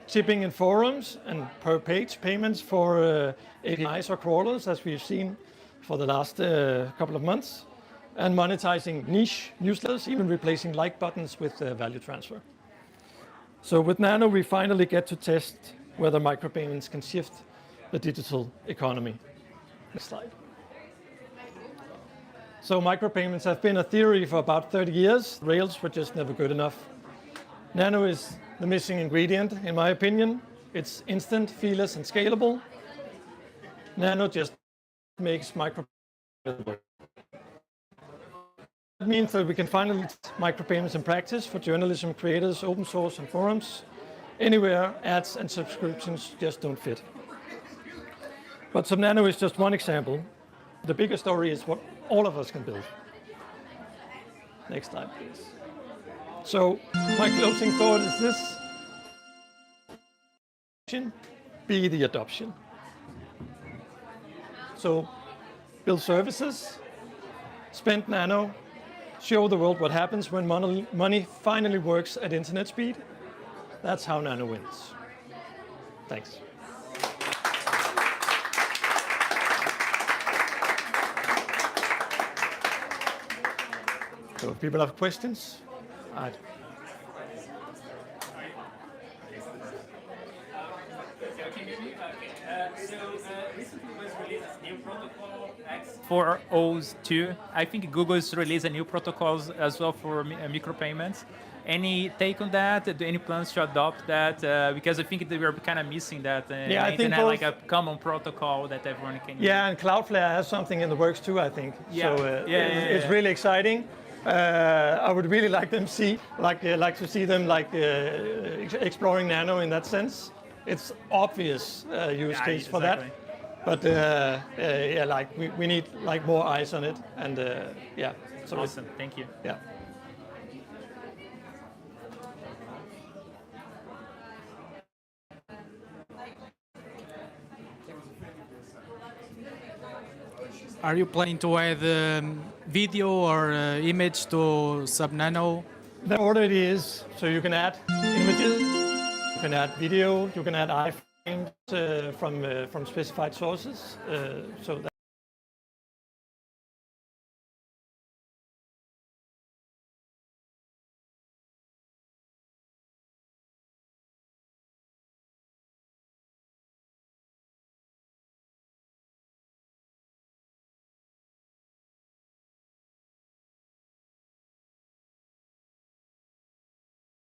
shipping in forums and per page payments for APIs or crawlers, as we've seen for the last couple of months, and monetizing niche newsletters, even replacing like buttons with value transfer. So with Nano, we finally get to test whether micropayments can shift the digital economy. Next slide. So micropayments have been a theory for about 30 years. Rails were just never good enough. Nano is the missing ingredient, in my opinion. It's instant, feeless, and scalable. Nano just makes micropayments. That means that we can finally use micropayments in practice for journalism, creators, open source, and forums. Anywhere ads and subscriptions just don't fit. But Subnano is just one example. The bigger story is what all of us can build. Next slide, please. So my closing thought is this: be the adoption. So build services, spend Nano, show the world what happens when money finally works at internet speed. That's how Nano wins. Thanks. So if people have questions, Recently was released a new protocol, X402. I think Google's released a new protocols as well for micropayments. Any take on that? Do any plans to adopt that? Because I think that we're kind of missing that. Yeah, I think like a common protocol that everyone can use. Yeah, and Cloudflare has something in the works too, I think. Yeah. So it's Yeah. really exciting. I would really like them to see them exploring Nano in that sense. It's obvious use case for that. But we need more eyes on it, and yeah. So awesome. Thank you. Yeah. Are you planning to add video or image to Subnano? There already is, so you can add images, you can add video, you can add iframes from specified sources. So that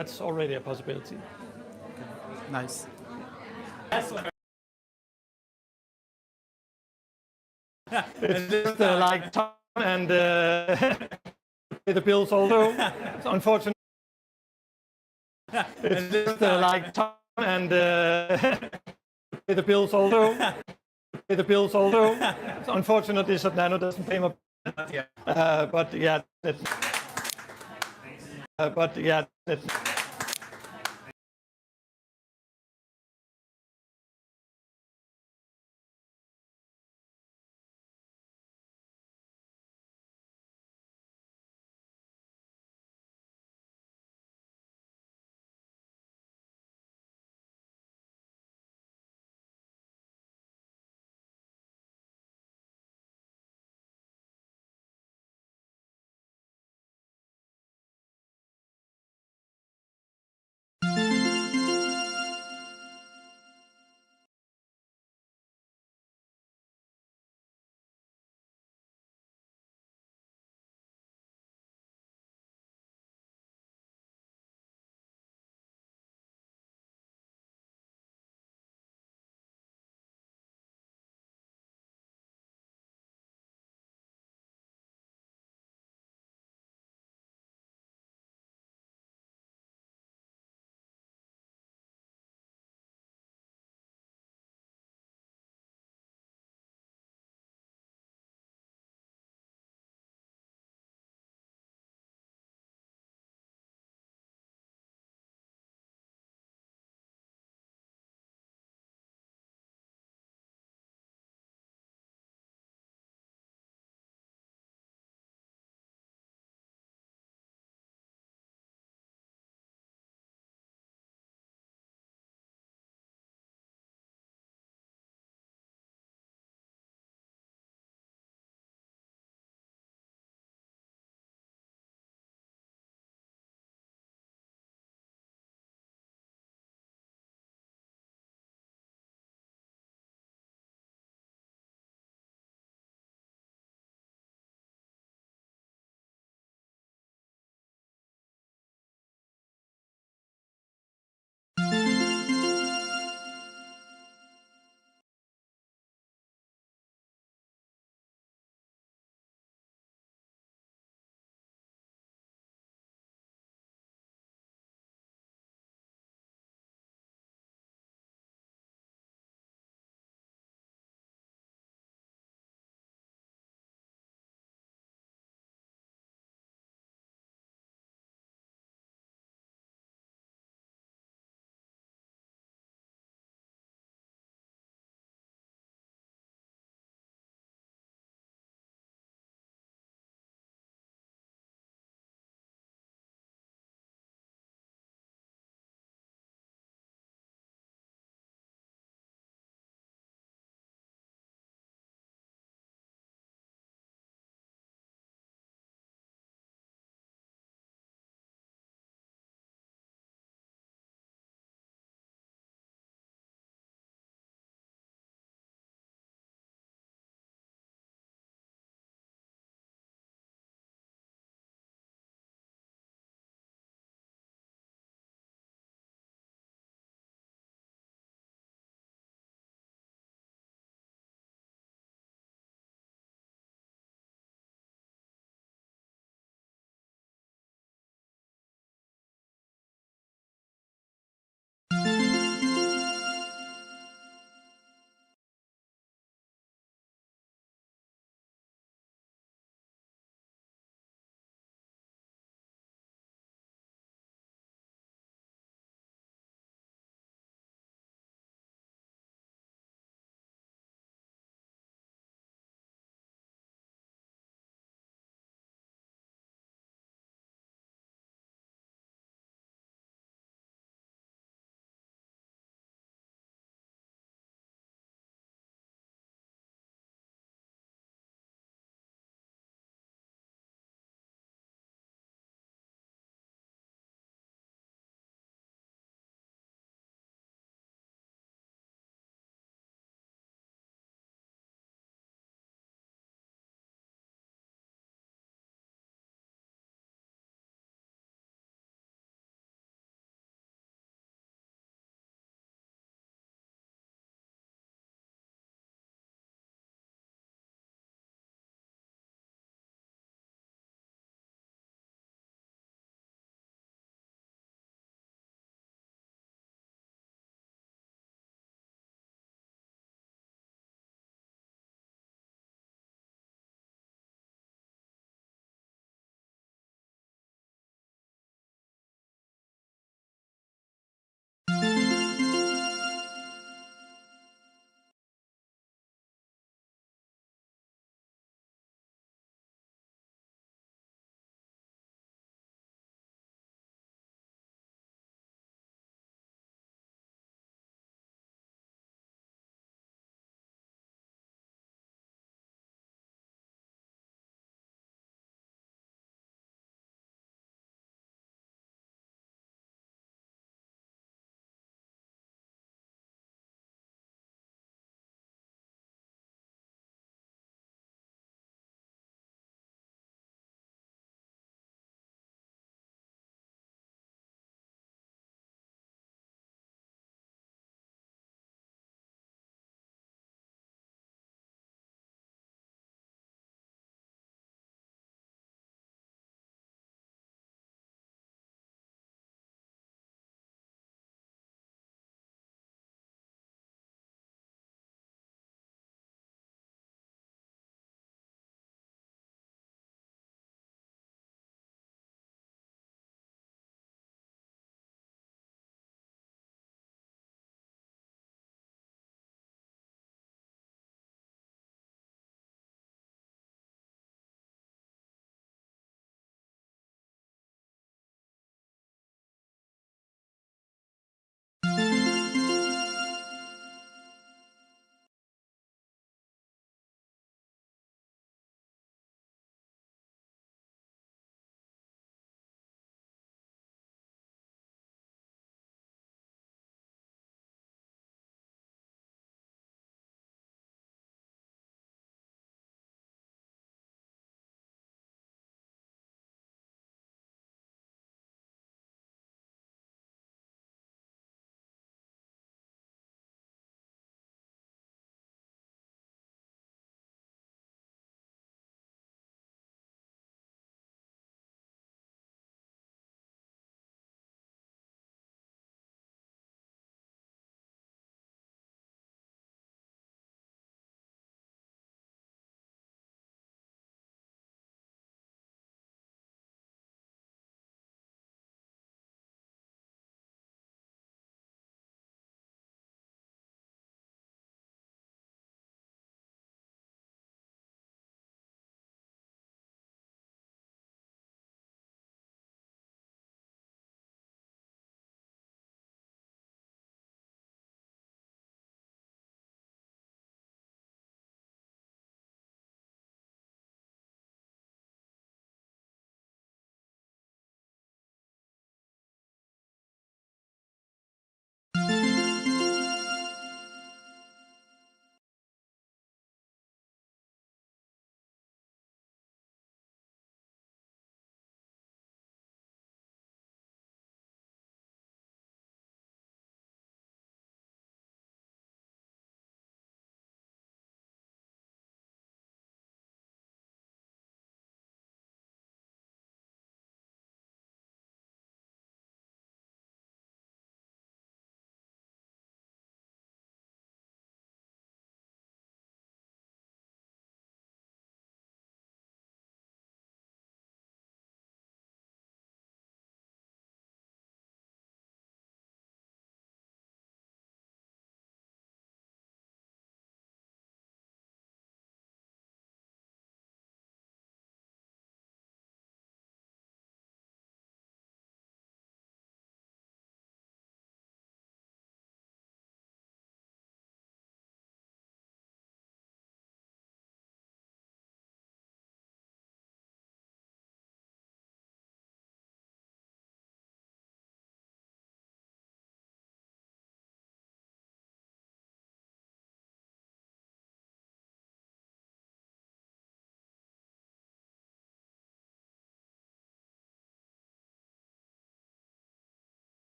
that's already a possibility. Nice. It's just time and pay the bills also. It's unfortunate. It's just time and pay the bills also. Pay the bills also. It's unfortunately that Nano doesn't pay my. But yeah.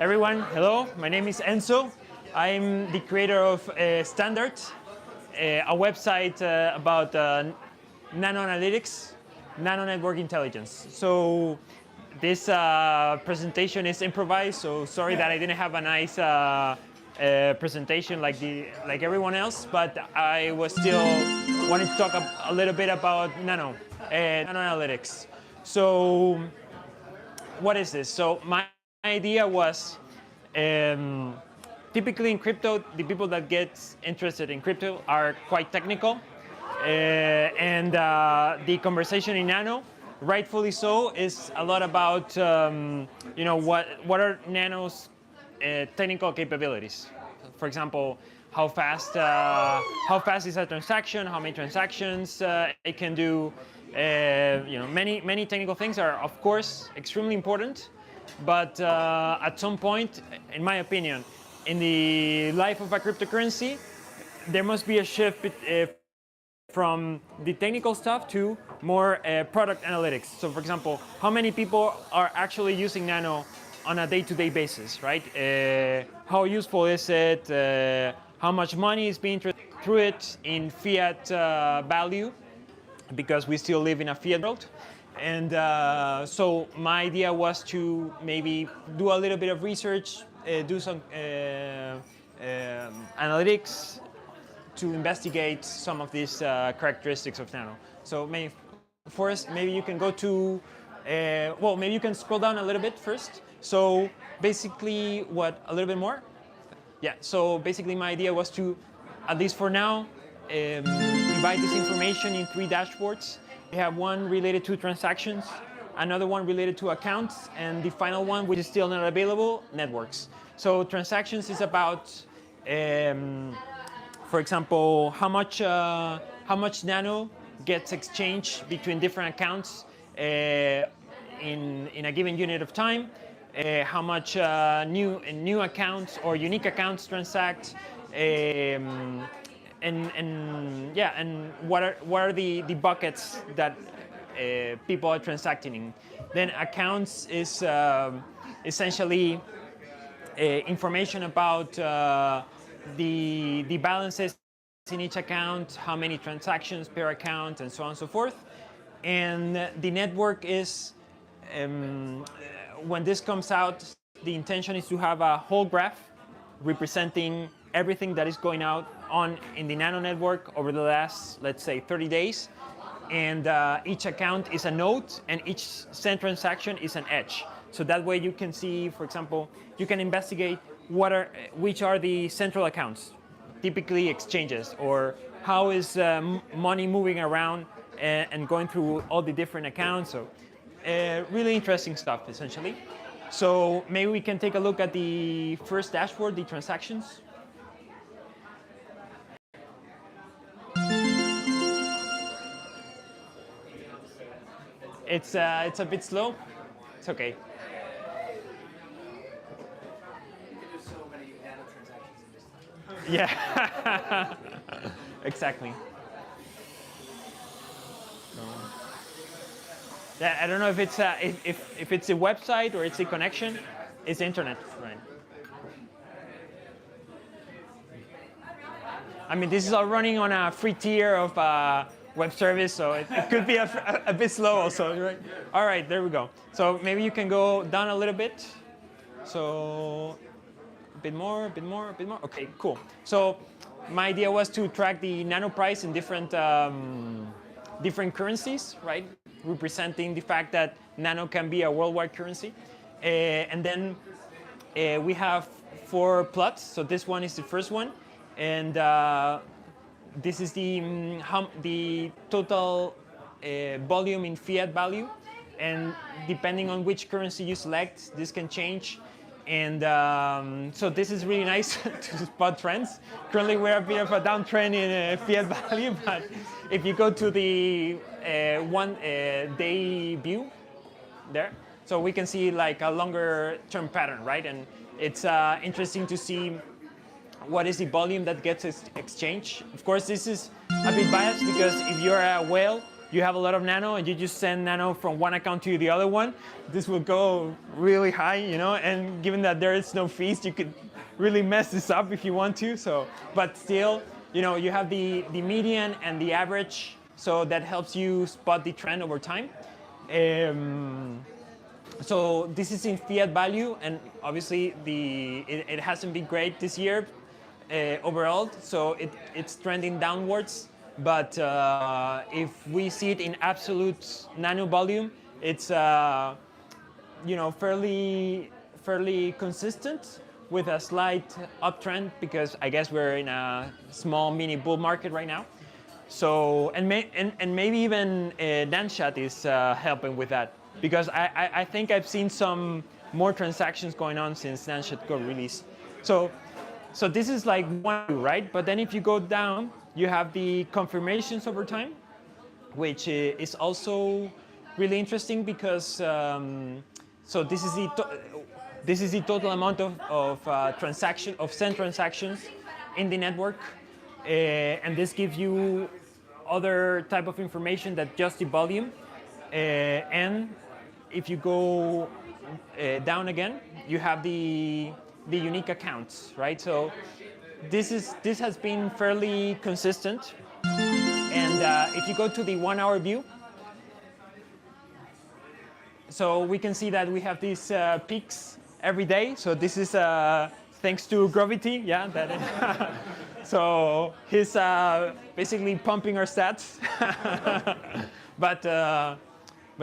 Everyone, hello. My name is Enzo. I'm the creator of Standard, a website about nano analytics, nano network intelligence. So this presentation is improvised, so sorry that I didn't have a nice presentation like everyone else, but I was still wanting to talk a little bit about nano analytics. So what is this? So my idea was, typically in crypto, the people that get interested in crypto are quite technical, and the conversation in nano, rightfully so, is a lot about what are nano's technical capabilities. For example, how fast is a transaction, how many transactions it can do. Many technical things are, of course, extremely important. But at some point, in my opinion, in the life of a cryptocurrency, there must be a shift from the technical stuff to more product analytics. So, for example, how many people are actually using Nano on a day-to-day basis, right? How useful is it? How much money is being through it in fiat value? Because we still live in a fiat world. And so my idea was to maybe do a little bit of research, do some analytics to investigate some of these characteristics of Nano. So first, maybe you can go to, maybe you can scroll down a little bit first. So basically a little bit more? Yeah, so basically my idea was to, at least for now, divide this information in 3 dashboards. We have one related to transactions, another one related to accounts, and the final one, which is still not available, networks. So transactions is about, for example, how much Nano gets exchanged between different accounts in a given unit of time, how much new accounts or unique accounts transact, and what are the buckets that people are transacting in. Then accounts is essentially information about the balances in each account, how many transactions per account, and so on and so forth. And the network is, when this comes out, the intention is to have a whole graph representing everything that is going on in the Nano network over the last, let's say, 30 days. And each account is a node, and each send transaction is an edge. So that way you can see, for example, you can investigate which are the central accounts, typically exchanges, or how is money moving around and going through all the different accounts. So really interesting stuff, essentially. So maybe we can take a look at the first dashboard, the transactions. It's a bit slow. It's okay. There's so many Nano transactions in this. Yeah, exactly. Yeah, I don't know if it's if it's a website or it's a connection. It's internet, right? I mean, this is all running on a free tier of web service, so it could be a bit slow also, right? All right, there we go. So maybe you can go down a little bit. So a bit more, a bit more, a bit more. Okay, cool. So my idea was to track the Nano price in different currencies, right? Representing the fact that Nano can be a worldwide currency. And then we have 4 plots. So this one is the first one. And this is the total volume in fiat value. And depending on which currency you select, this can change. And so this is really nice to spot trends. Currently, we're a bit of a downtrend in fiat value, but if you go to the day view there, so we can see like a longer term pattern, right? And it's interesting to see what is the volume that gets exchanged. Of course, this is a bit biased because if you're a whale, you have a lot of Nano and you just send Nano from one account to the other one, this will go really high, you know, and given that there is no fees, you could really mess this up if you want to. So, but still, you know, you have the median and the average, so that helps you spot the trend over time. So this is in fiat value, and obviously it hasn't been great this year overall, so it's trending downwards. But if we see it in absolute Nano volume, it's you know, fairly consistent with a slight uptrend, because I guess we're in a small mini bull market right now. So and maybe even Nanshat is helping with that, because I think I've seen some more transactions going on since Nanshat got released. So this is like one, right? But then if you go down, you have the confirmations over time, which is also really interesting, because so this is the total amount of sent transactions in the network, and this gives you other type of information that just the volume. And if you go down again, you have the unique accounts, right? So this has been fairly consistent. And if you go to the 1 hour view, so we can see that we have these peaks every day. So this is thanks to gravity, yeah. That is so he's basically pumping our stats. But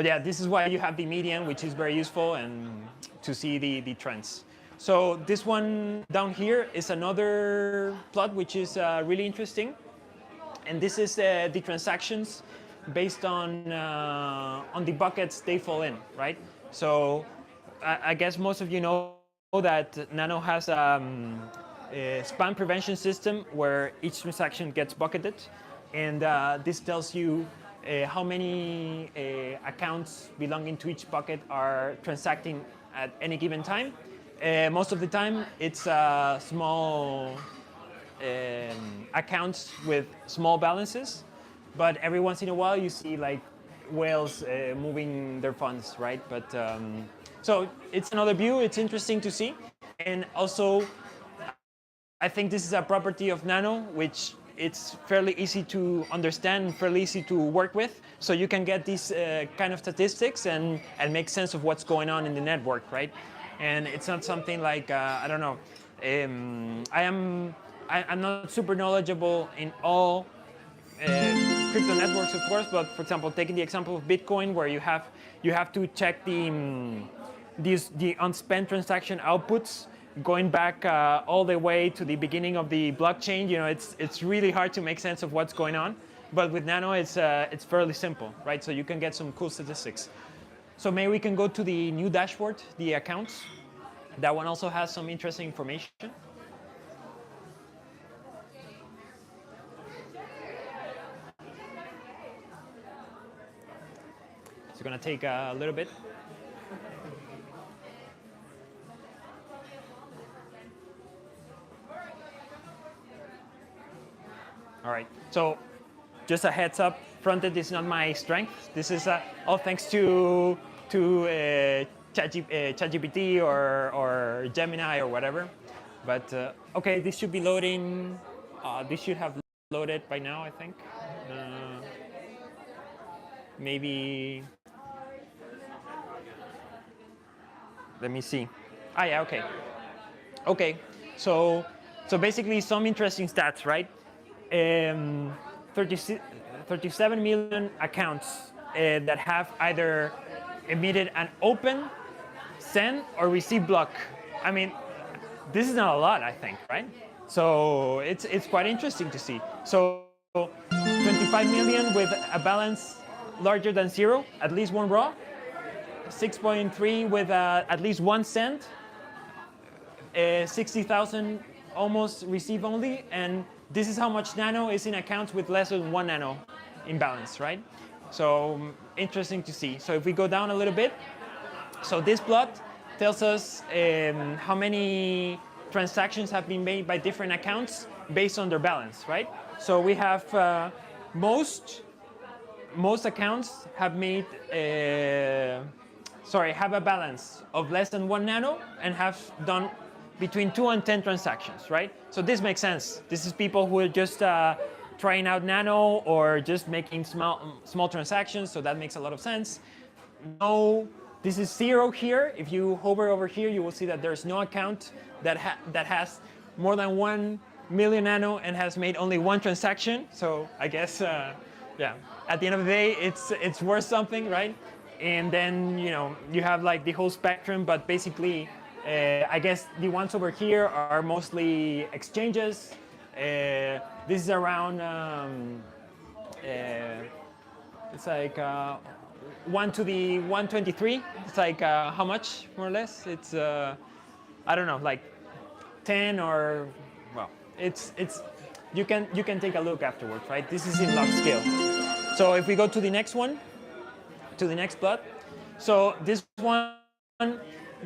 yeah, this is why you have the median, which is very useful, and to see the trends. So this one down here is another plot which is really interesting, and this is the transactions based on the buckets they fall in, right? So I guess most of you know that Nano has a spam prevention system where each transaction gets bucketed, and this tells you how many accounts belonging to each bucket are transacting at any given time. Most of the time, it's small accounts with small balances, but every once in a while you see like whales moving their funds, right? But so it's another view. It's interesting to see, and also I think this is a property of Nano, which it's fairly easy to understand, fairly easy to work with. So you can get these kind of statistics and make sense of what's going on in the network, right? And it's not something like, I don't know, I'm not super knowledgeable in all crypto networks, of course, but for example, taking the example of Bitcoin, where you have to check the unspent transaction outputs going back all the way to the beginning of the blockchain. You know, it's really hard to make sense of what's going on. But with Nano, it's fairly simple, right? So you can get some cool statistics. So maybe we can go to the new dashboard, the accounts. That one also has some interesting information. It's going to take a little bit. All right, so just a heads up, frontend is not my strength. This is all thanks to ChatGPT or Gemini or whatever. But okay, this should be loading. This should have loaded by now, I think. Maybe. Let me see. Ah, yeah, okay. Okay, so basically some interesting stats, right? 37 million accounts that have either emitted an open, send, or receive block. I mean, this is not a lot, I think, right? So it's quite interesting to see. So 25 million with a balance larger than 0, at least one raw. 6.3 with at least 1 cent. 60,000 almost receive only, and this is how much Nano is in accounts with less than 1 Nano in balance, right? So interesting to see. So if we go down a little bit, so this plot tells us how many transactions have been made by different accounts based on their balance, right? So we have most most accounts have made, have a balance of less than 1 nano and have done between 2 and 10 transactions, right? So this makes sense. This is people who are just trying out Nano or just making small transactions, so that makes a lot of sense. No, this is 0 here. If you hover over here, you will see that there's no account that has more than 1 million Nano and has made only 1 transaction. So I guess, yeah, at the end of the day, it's worth something, right? And then you have like the whole spectrum, but basically, I guess the ones over here are mostly exchanges. This is around, it's like 1 to the 123. It's like how much, more or less? It's, I don't know, like 10 or, well, it's you can take a look afterwards, right? This is in log scale. So if we go to the next one, to the next plot. So this one,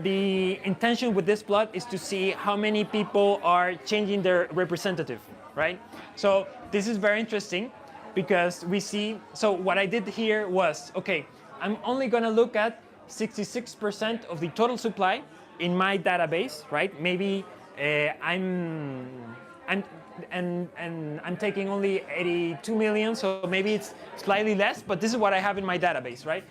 the intention with this plot is to see how many people are changing their representative, right? So this is very interesting because we see, so what I did here was, okay, I'm only gonna look at 66% of the total supply in my database, right? Maybe I'm taking only 82 million, so maybe it's slightly less, but this is what I have in my database, right?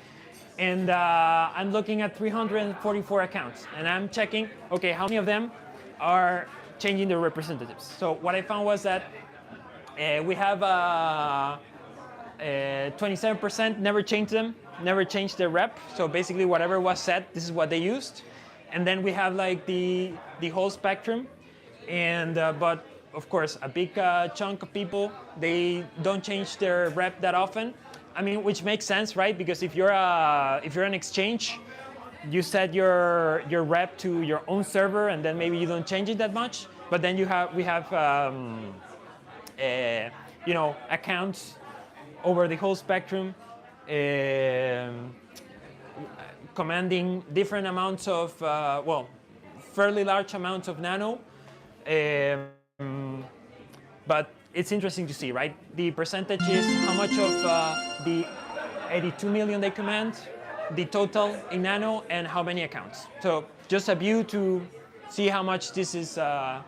And I'm looking at 344 accounts, and I'm checking, okay, how many of them are changing their representatives? So what I found was that we have 27% never changed them, never changed their rep. So basically whatever was set, this is what they used. And then we have like the whole spectrum. And but of course, a big chunk of people, they don't change their rep that often. I mean, which makes sense, right? Because if you're an exchange, you set your rep to your own server, and then maybe you don't change it that much. But then we have accounts over the whole spectrum, commanding different amounts of fairly large amounts of Nano. But it's interesting to see, right? The percentage is how much of the 82 million they command, the total in Nano, and how many accounts. So just a view to see how much this is how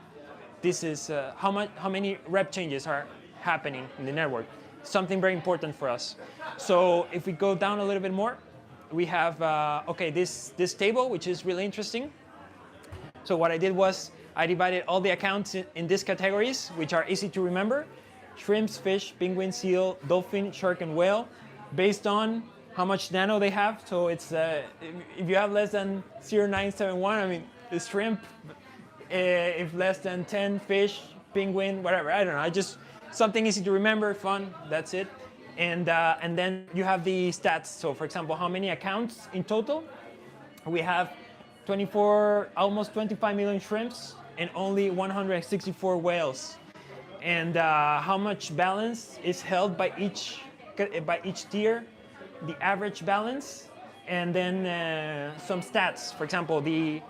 many rep changes are happening in the network. Something very important for us. So if we go down a little bit more, we have this table, which is really interesting. So what I did was I divided all the accounts in these categories, which are easy to remember: shrimps, fish, penguin, seal, dolphin, shark, and whale, based on how much Nano they have. So it's if you have less than 0.971, I mean, the shrimp. If less than 10, fish, penguin, whatever. I don't know. Just something easy to remember, fun. That's it. And then you have the stats. So for example, how many accounts in total? We have 24, almost 25 million shrimps, and only 164 whales. And how much balance is held by each tier, the average balance, and then some stats. For example, the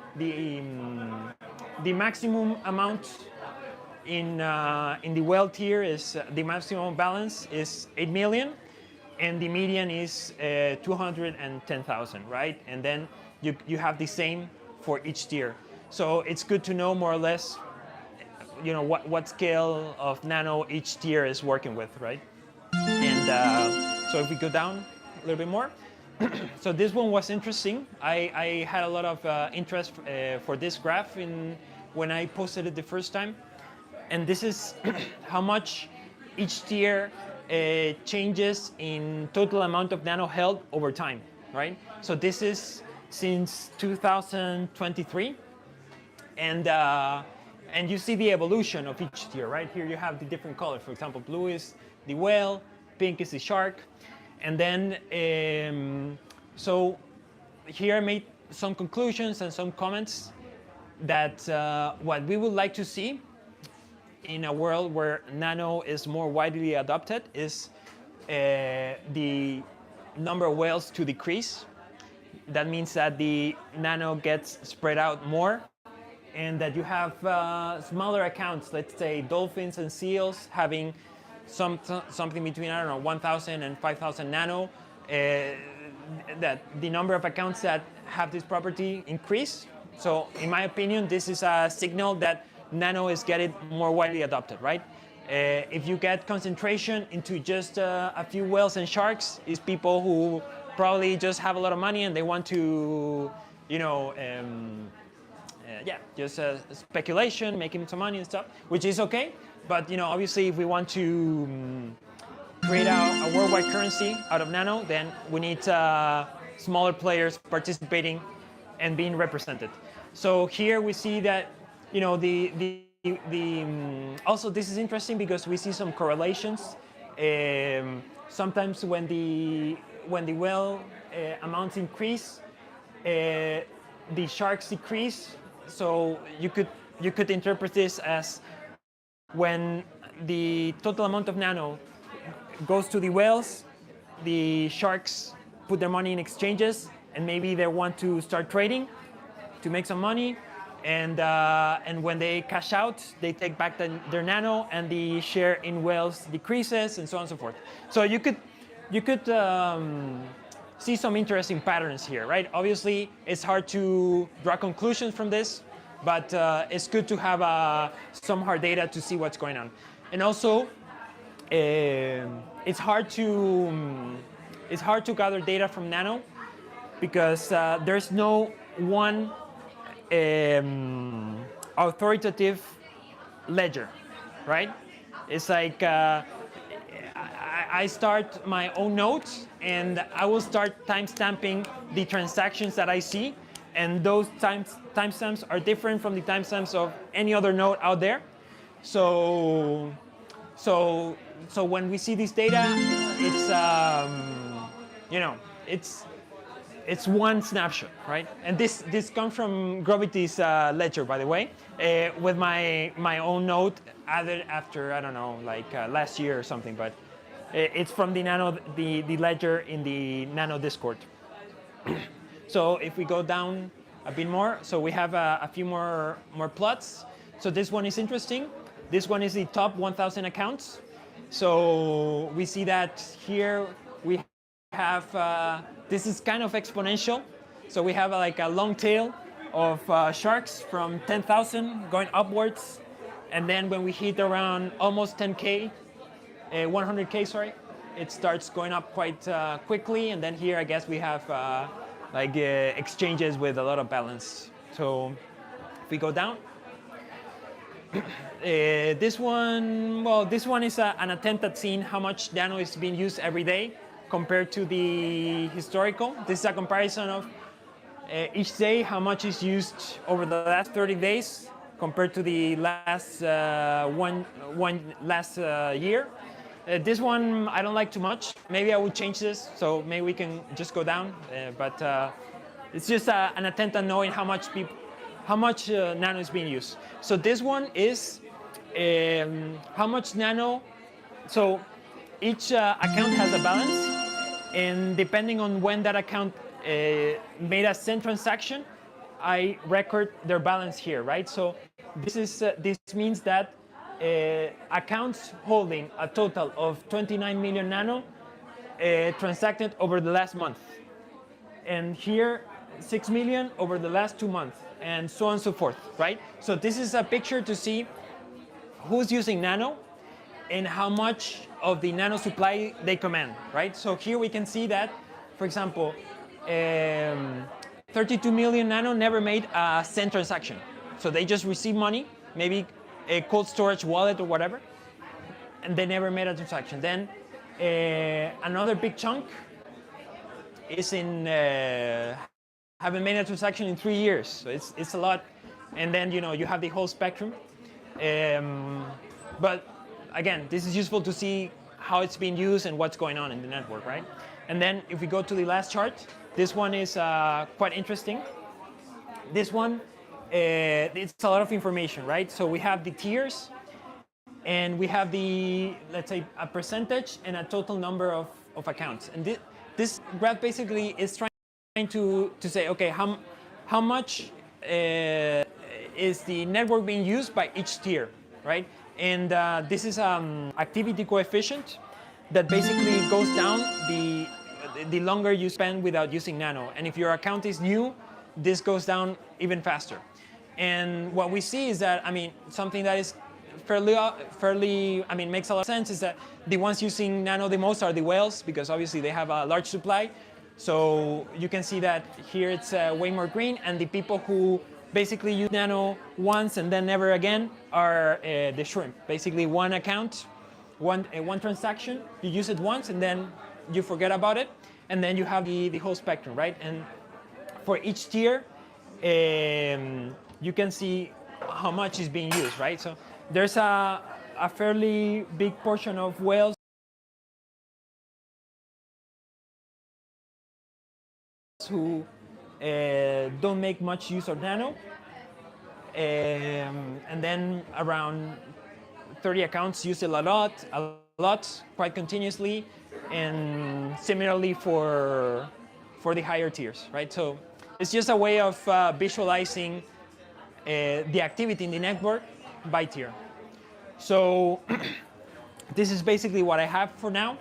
maximum amount in the whale tier is the maximum balance is 8 million, and the median is 210,000, right? And then you have the same for each tier. So it's good to know more or less, what scale of Nano each tier is working with, right? And so if we go down a little bit more, so this one was interesting. I had a lot of interest for this graph when I posted it the first time, and this is how much each tier changes in total amount of Nano held over time, right? So this is since 2023. And you see the evolution of each tier, right? Here you have the different colors. For example, blue is the whale, pink is the shark. And then, so here I made some conclusions and some comments that what we would like to see in a world where Nano is more widely adopted is the number of whales to decrease. That means that the Nano gets spread out more, and that you have smaller accounts, let's say dolphins and seals, having something between, I don't know, 1,000 and 5,000 nano, that the number of accounts that have this property increase. So in my opinion, this is a signal that nano is getting more widely adopted, right? If you get concentration into just a few whales and sharks, it's people who probably just have a lot of money and they want to, you know, just speculation, making some money and stuff, which is okay. But you know, obviously, if we want to create a worldwide currency out of nano, then we need smaller players participating and being represented. So here we see that, you know, also this is interesting because we see some correlations. Sometimes when the whale amounts increase, the sharks decrease. So you could interpret this as when the total amount of nano goes to the whales, the sharks put their money in exchanges, and maybe they want to start trading to make some money. And when they cash out, they take back their nano, and the share in whales decreases, and so on and so forth. So you could see some interesting patterns here, right? Obviously, it's hard to draw conclusions from this, but it's good to have some hard data to see what's going on. And also, it's hard to gather data from nano because there's no one authoritative ledger, right? It's like I start my own nodes and I will start timestamping the transactions that I see, and those timestamps are different from the timestamps of any other node out there. So when we see this data, it's you know, it's one snapshot, right? And this comes from Gravity's ledger, by the way, with my own node added after, I don't know, like last year or something, but it's from the ledger in the Nano Discord. So if we go down a bit more, so we have a few more plots. So this one is interesting. This one is the top 1,000 accounts. So we see that here we have, this is kind of exponential. So we have like a long tail of sharks from 10,000 going upwards. And then when we hit around almost 10K, 100K, sorry, it starts going up quite quickly. And then here, I guess we have exchanges with a lot of balance. So if we go down, this one is an attempt at seeing how much nano is being used every day compared to the historical. This is a comparison of each day how much is used over the last 30 days compared to the last year. This one I don't like too much. Maybe I would change this, so maybe we can just go down. But it's just an attempt at knowing how much nano is being used. So this one is how much nano. So each account has a balance, and depending on when that account made a send transaction, I record their balance here, right? So this means that accounts holding a total of 29 million nano transacted over the last month, and here 6 million over the last 2 months, and so on and so forth, right? So this is a picture to see who's using nano and how much of the nano supply they command, right? So here we can see that, for example, 32 million nano never made a send transaction. So they just received money, maybe a cold storage wallet or whatever, and they never made a transaction. Then another big chunk is in haven't made a transaction in 3 years. So it's a lot. And then you have the whole spectrum. But again, this is useful to see how it's being used and what's going on in the network, right? And then if we go to the last chart, this one is quite interesting. This one, it's a lot of information, right? So we have the tiers, and we have the, let's say, a percentage and a total number of accounts. And this graph basically is trying to say, okay, how much is the network being used by each tier, right? And this is activity coefficient that basically goes down the longer you spend without using Nano. And if your account is new, this goes down even faster. And what we see is that, something that is fairly, makes a lot of sense is that the ones using Nano the most are the whales, because obviously they have a large supply. So you can see that here it's way more green, and the people who basically use Nano once and then never again are the shrimp. Basically one account, one transaction, you use it once and then you forget about it, and then you have the whole spectrum, right? And for each tier, you can see how much is being used, right? So there's a fairly big portion of whales who don't make much use of Nano, and then around 30 accounts use it a lot, quite continuously, and similarly for the higher tiers, right? So it's just a way of visualizing the activity in the network by tier. So this is basically what I have for now.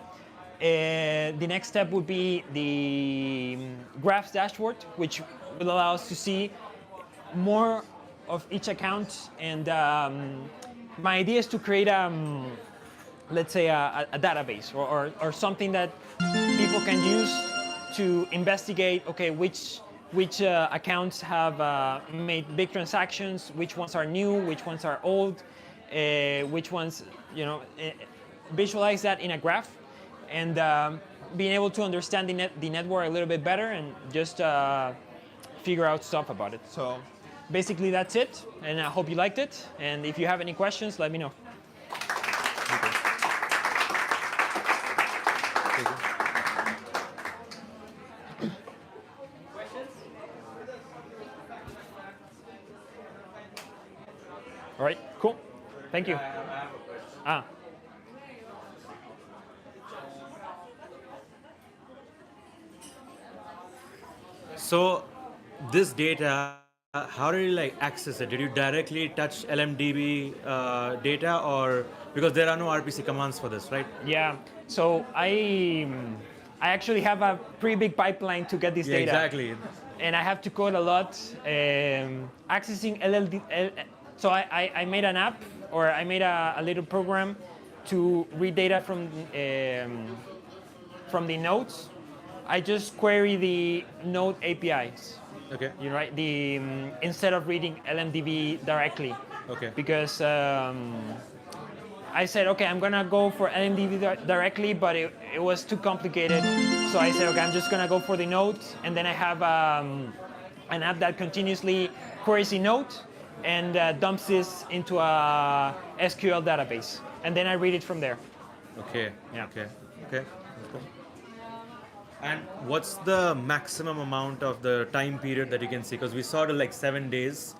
The next step would be the graphs dashboard, which will allow us to see more of each account. And my idea is to create, let's say, a database or something that people can use to investigate, okay, which accounts have made big transactions, which ones are new, which ones are old, which ones, visualize that in a graph, and being able to understand the network a little bit better and just figure out stuff about it. So basically that's it, and I hope you liked it. And if you have any questions, let me know. All right, cool. Thank you. So this data, how did you access it? Did you directly touch LMDB data, or because there are no RPC commands for this, right? Yeah. So I actually have a pretty big pipeline to get this data. Exactly. And I have to code a lot. Accessing LLD. So I made an app, or I made a little program to read data from the nodes. I just query the node APIs. Okay. Right? Instead of reading LMDB directly. Okay. Because I said, okay, I'm gonna go for LMDB directly, but it was too complicated. So I said, okay, I'm just gonna go for the nodes, and then I have an app that continuously queries the node and dumps this into a SQL database, and then I read it from there. Okay. Yeah. Okay. And what's the maximum amount of the time period that you can see? Because we saw it 7 days.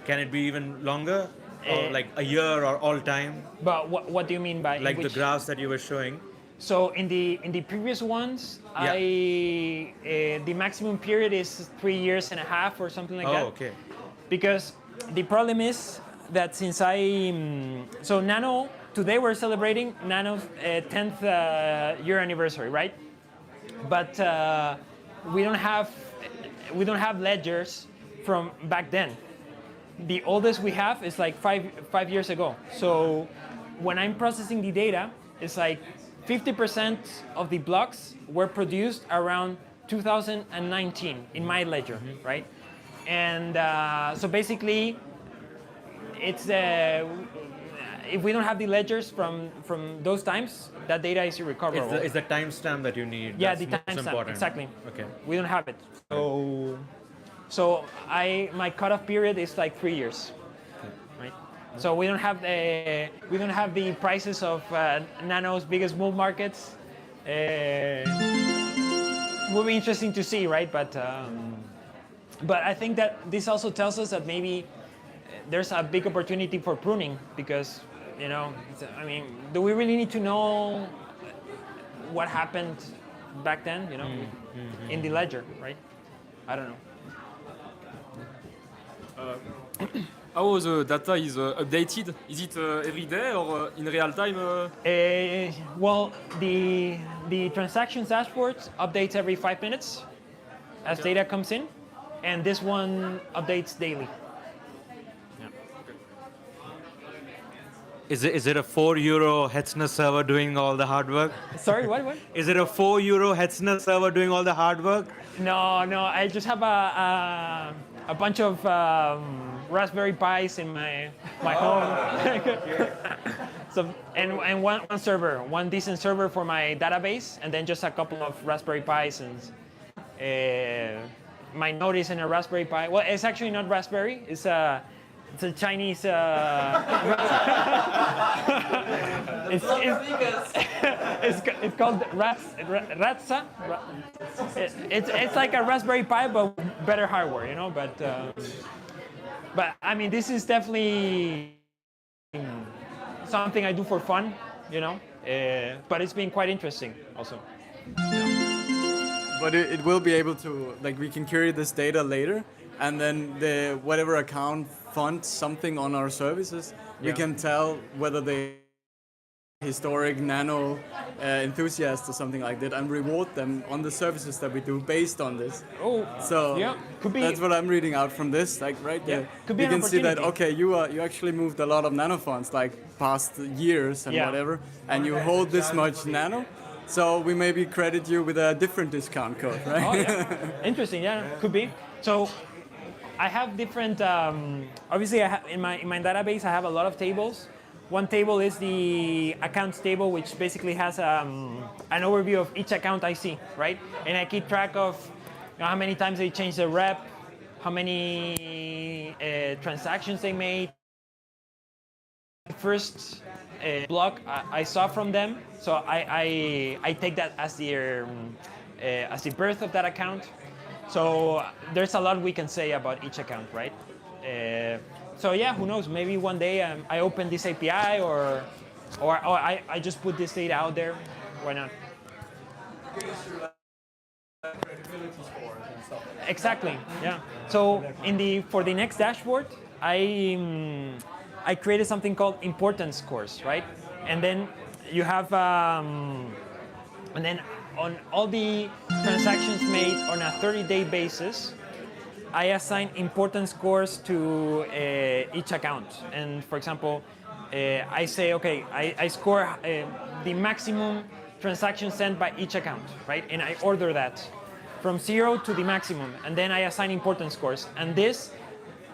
Can it be even longer? Or a year or all time? But what do you mean by the graphs that you were showing? So in the previous ones, Yeah. The maximum period is 3.5 years or something like that. Oh, okay. Because the problem is that since so Nano, today we're celebrating Nano's 10th year anniversary, right? But we don't have ledgers from back then. The oldest we have is five years ago. So when I'm processing the data, it's 50% of the blocks were produced around 2019 in my ledger, right? And so basically, it's if we don't have the ledgers from those times, that data is irrecoverable. It's the timestamp that you need. Yeah, that's the most timestamp, important. exactly. Okay. We don't have it. So my cutoff period is 3 years, right? So we don't have the prices of Nano's biggest bull markets. Will be interesting to see, right? But I think that this also tells us that maybe there's a big opportunity for pruning, because do we really need to know what happened back then? In the ledger, right? I don't know. how the data is updated? Is it every day or in real time? Well, the transactions dashboard updates every 5 minutes as data comes in, and this one updates daily. Is it a €4 Hetzner server doing all the hard work? Sorry, what? Is it a €4 Hetzner server doing all the hard work? No, I just have a bunch of Raspberry Pis in my home. So and one server, one decent server for my database, and then just a couple of Raspberry Pis and my node is in a Raspberry Pi. Well, it's actually not Raspberry. It's a Chinese. It's called Ratsa. It's like a Raspberry Pi, but better hardware, you know. But I mean, this is definitely something I do for fun, you know. But it's been quite interesting also. But it will be able to, like, we can query this data later, and then the whatever account funds something on our services, we can tell whether they historic Nano enthusiasts or something like that, and reward them on the services that we do based on this. Oh, so yeah, could be. That's what I'm reading out from this, like right there. Could be you an can see that opportunity. okay, you actually moved a lot of Nano funds, like past years and whatever, and you hold this much Nano. So we maybe credit you with a different discount code, right? Oh, yeah. Interesting, yeah, could be. So I have different, obviously in my database I have a lot of tables. One table is the accounts table, which basically has an overview of each account I see, right? And I keep track of how many times they changed the rep, how many transactions they made. First block I saw from them, so I take that as the birth of that account. So there's a lot we can say about each account, right? So yeah, who knows? Maybe one day I open this API, or I just put this data out there. Why not? Exactly. Yeah. So for the next dashboard, I created something called importance scores, right? And then you have, and then on all the transactions made on a 30-day basis, I assign importance scores to each account. And for example, I say, okay, I score the maximum transactions sent by each account, right? And I order that from 0 to the maximum, and then I assign importance scores. And this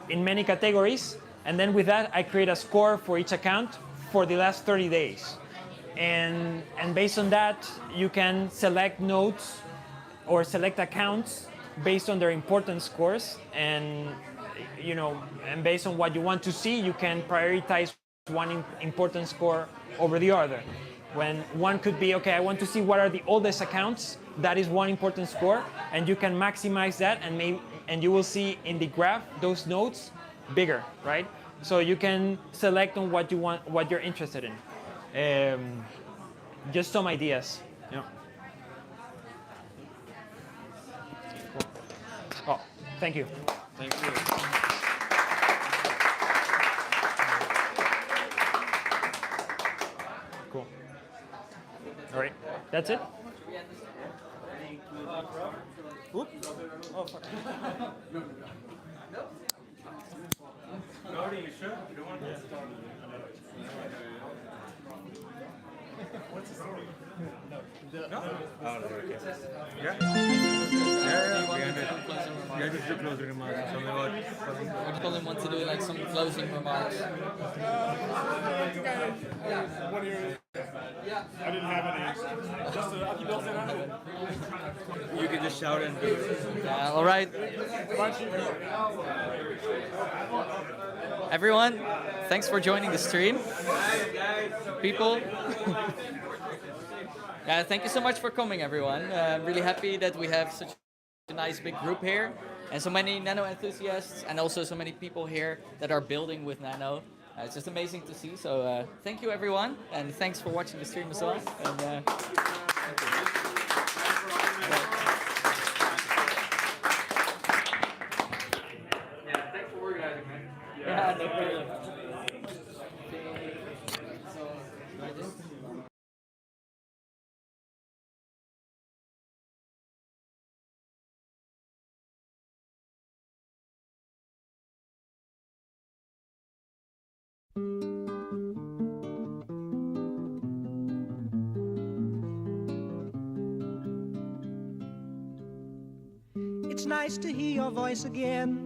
in many categories. And then with that, I create a score for each account for the last 30 days. And based on that, you can select nodes or select accounts based on their importance scores. And, you know, and based on what you want to see, you can prioritize one importance score over the other. When one could be, okay, I want to see what are the oldest accounts, that is one important score, and you can maximize that, and you will see in the graph those nodes bigger, right? So you can select on what you want, what you're interested in. Just some ideas. Yeah. Cool. Oh, thank you. Thank you. Cool. All right, that's it. Oop. Oh, fuck. Are you sure? You don't want to start. What's the story? No. Oh, okay. Yeah? Yeah, just do closing remarks. I just only want to do like some closing remarks. What are your... I didn't have any. Just you built it on? You can just shout and do it. All right. Everyone, thanks for joining the stream. People. Thank you so much for coming, everyone. I'm really happy that we have such a nice big group here, and so many Nano enthusiasts, and also so many people here that are building with Nano. It's just amazing to see. So thank you, everyone, and thanks for watching the stream as well. And, Yeah, thanks for organizing, man. yeah. no problem. It's nice to hear your voice again.